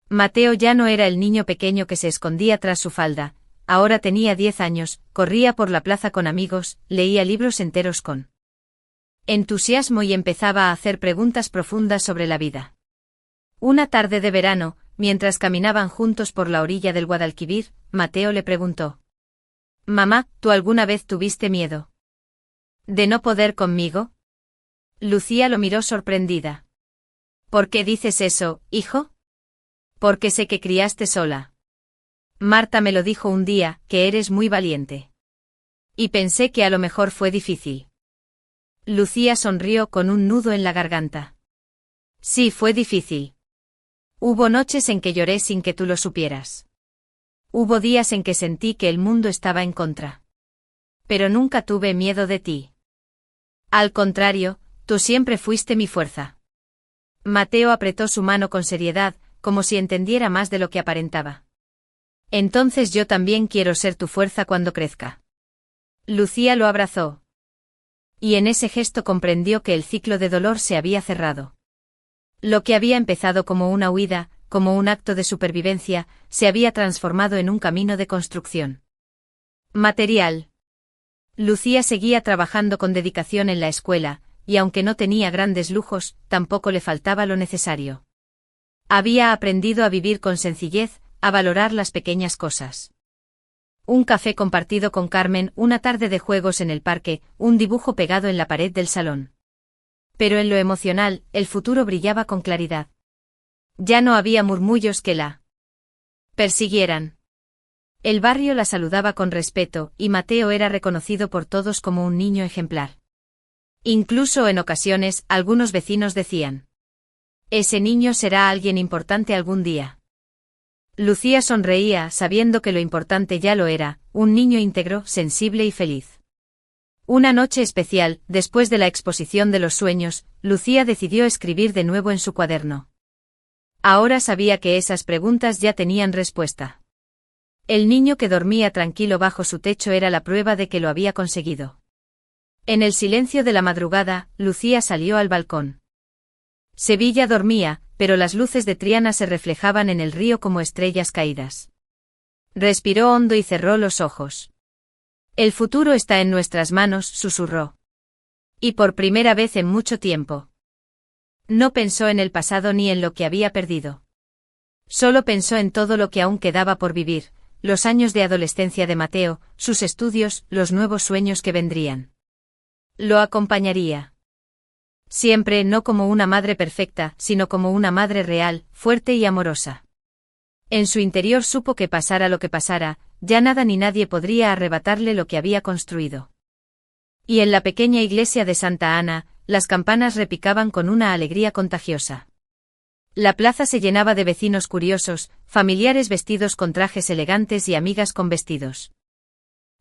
Mateo ya no era el niño pequeño que se escondía tras su falda, ahora tenía 10 años, corría por la plaza con amigos, leía libros enteros con entusiasmo y empezaba a hacer preguntas profundas sobre la vida. Una tarde de verano, mientras caminaban juntos por la orilla del Guadalquivir, Mateo le preguntó: «Mamá, ¿tú alguna vez tuviste miedo de no poder conmigo?» Lucía lo miró sorprendida. «¿Por qué dices eso, hijo?» «Porque sé que criaste sola. Marta me lo dijo un día, que eres muy valiente. Y pensé que a lo mejor fue difícil». Lucía sonrió con un nudo en la garganta. «Sí, fue difícil. Hubo noches en que lloré sin que tú lo supieras. Hubo días en que sentí que el mundo estaba en contra. Pero nunca tuve miedo de ti. Al contrario, tú siempre fuiste mi fuerza». Mateo apretó su mano con seriedad, como si entendiera más de lo que aparentaba. «Entonces yo también quiero ser tu fuerza cuando crezca». Lucía lo abrazó. Y en ese gesto comprendió que el ciclo de dolor se había cerrado. Lo que había empezado como una huida, como un acto de supervivencia, se había transformado en un camino de construcción material. Lucía seguía trabajando con dedicación en la escuela, y aunque no tenía grandes lujos, tampoco le faltaba lo necesario. Había aprendido a vivir con sencillez, a valorar las pequeñas cosas. Un café compartido con Carmen, una tarde de juegos en el parque, un dibujo pegado en la pared del salón. Pero en lo emocional, el futuro brillaba con claridad. Ya no había murmullos que la persiguieran. El barrio la saludaba con respeto, y Mateo era reconocido por todos como un niño ejemplar. Incluso en ocasiones, algunos vecinos decían: ese niño será alguien importante algún día. Lucía sonreía, sabiendo que lo importante ya lo era, un niño íntegro, sensible y feliz. Una noche especial, después de la exposición de los sueños, Lucía decidió escribir de nuevo en su cuaderno. Ahora sabía que esas preguntas ya tenían respuesta. El niño que dormía tranquilo bajo su techo era la prueba de que lo había conseguido. En el silencio de la madrugada, Lucía salió al balcón. Sevilla dormía, pero las luces de Triana se reflejaban en el río como estrellas caídas. Respiró hondo y cerró los ojos. El futuro está en nuestras manos, susurró. Y por primera vez en mucho tiempo. No pensó en el pasado ni en lo que había perdido. Solo pensó en todo lo que aún quedaba por vivir, los años de adolescencia de Mateo, sus estudios, los nuevos sueños que vendrían. Lo acompañaría. Siempre, no como una madre perfecta, sino como una madre real, fuerte y amorosa. En su interior supo que pasara lo que pasara, ya nada ni nadie podría arrebatarle lo que había construido. Y en la pequeña iglesia de Santa Ana, las campanas repicaban con una alegría contagiosa. La plaza se llenaba de vecinos curiosos, familiares vestidos con trajes elegantes y amigas con vestidos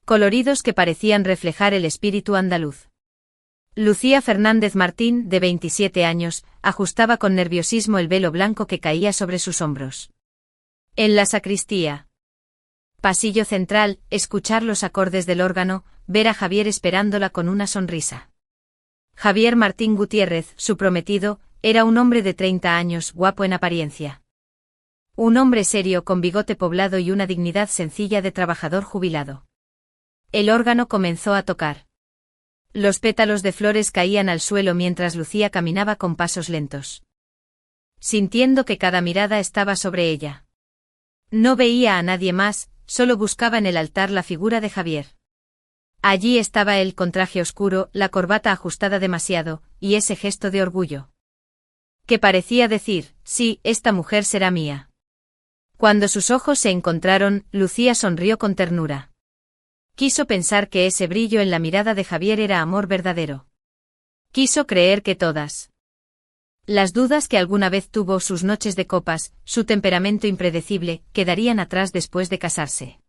coloridos que parecían reflejar el espíritu andaluz. Lucía Fernández Martín, de 27 años, ajustaba con nerviosismo el velo blanco que caía sobre sus hombros. En la sacristía. Pasillo central, escuchar los acordes del órgano, ver a Javier esperándola con una sonrisa. Javier Martín Gutiérrez, su prometido, era un hombre de 30 años, guapo en apariencia. Un hombre serio con bigote poblado y una dignidad sencilla de trabajador jubilado. El órgano comenzó a tocar. Los pétalos de flores caían al suelo mientras Lucía caminaba con pasos lentos, sintiendo que cada mirada estaba sobre ella. No veía a nadie más, solo buscaba en el altar la figura de Javier. Allí estaba él con traje oscuro, la corbata ajustada demasiado, y ese gesto de orgullo que parecía decir: sí, esta mujer será mía. Cuando sus ojos se encontraron, Lucía sonrió con ternura. Quiso pensar que ese brillo en la mirada de Javier era amor verdadero. Quiso creer que todas las dudas que alguna vez tuvo, sus noches de copas, su temperamento impredecible, quedarían atrás después de casarse.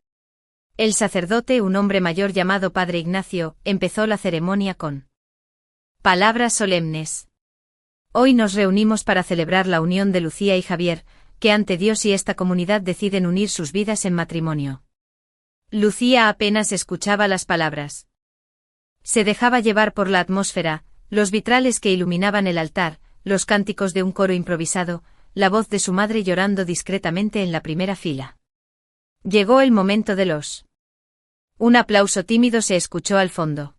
El sacerdote, un hombre mayor llamado Padre Ignacio, empezó la ceremonia con palabras solemnes. Hoy nos reunimos para celebrar la unión de Lucía y Javier, que ante Dios y esta comunidad deciden unir sus vidas en matrimonio. Lucía apenas escuchaba las palabras. Se dejaba llevar por la atmósfera, los vitrales que iluminaban el altar, los cánticos de un coro improvisado, la voz de su madre llorando discretamente en la primera fila. Llegó el momento de los. Un aplauso tímido se escuchó al fondo.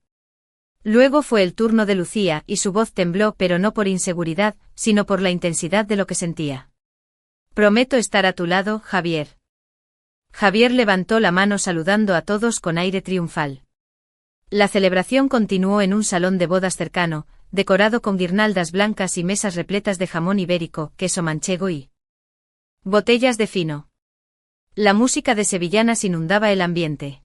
Luego fue el turno de Lucía, y su voz tembló, pero no por inseguridad, sino por la intensidad de lo que sentía. Prometo estar a tu lado, Javier. Javier levantó la mano saludando a todos con aire triunfal. La celebración continuó en un salón de bodas cercano, decorado con guirnaldas blancas y mesas repletas de jamón ibérico, queso manchego y botellas de fino. La música de sevillanas inundaba el ambiente.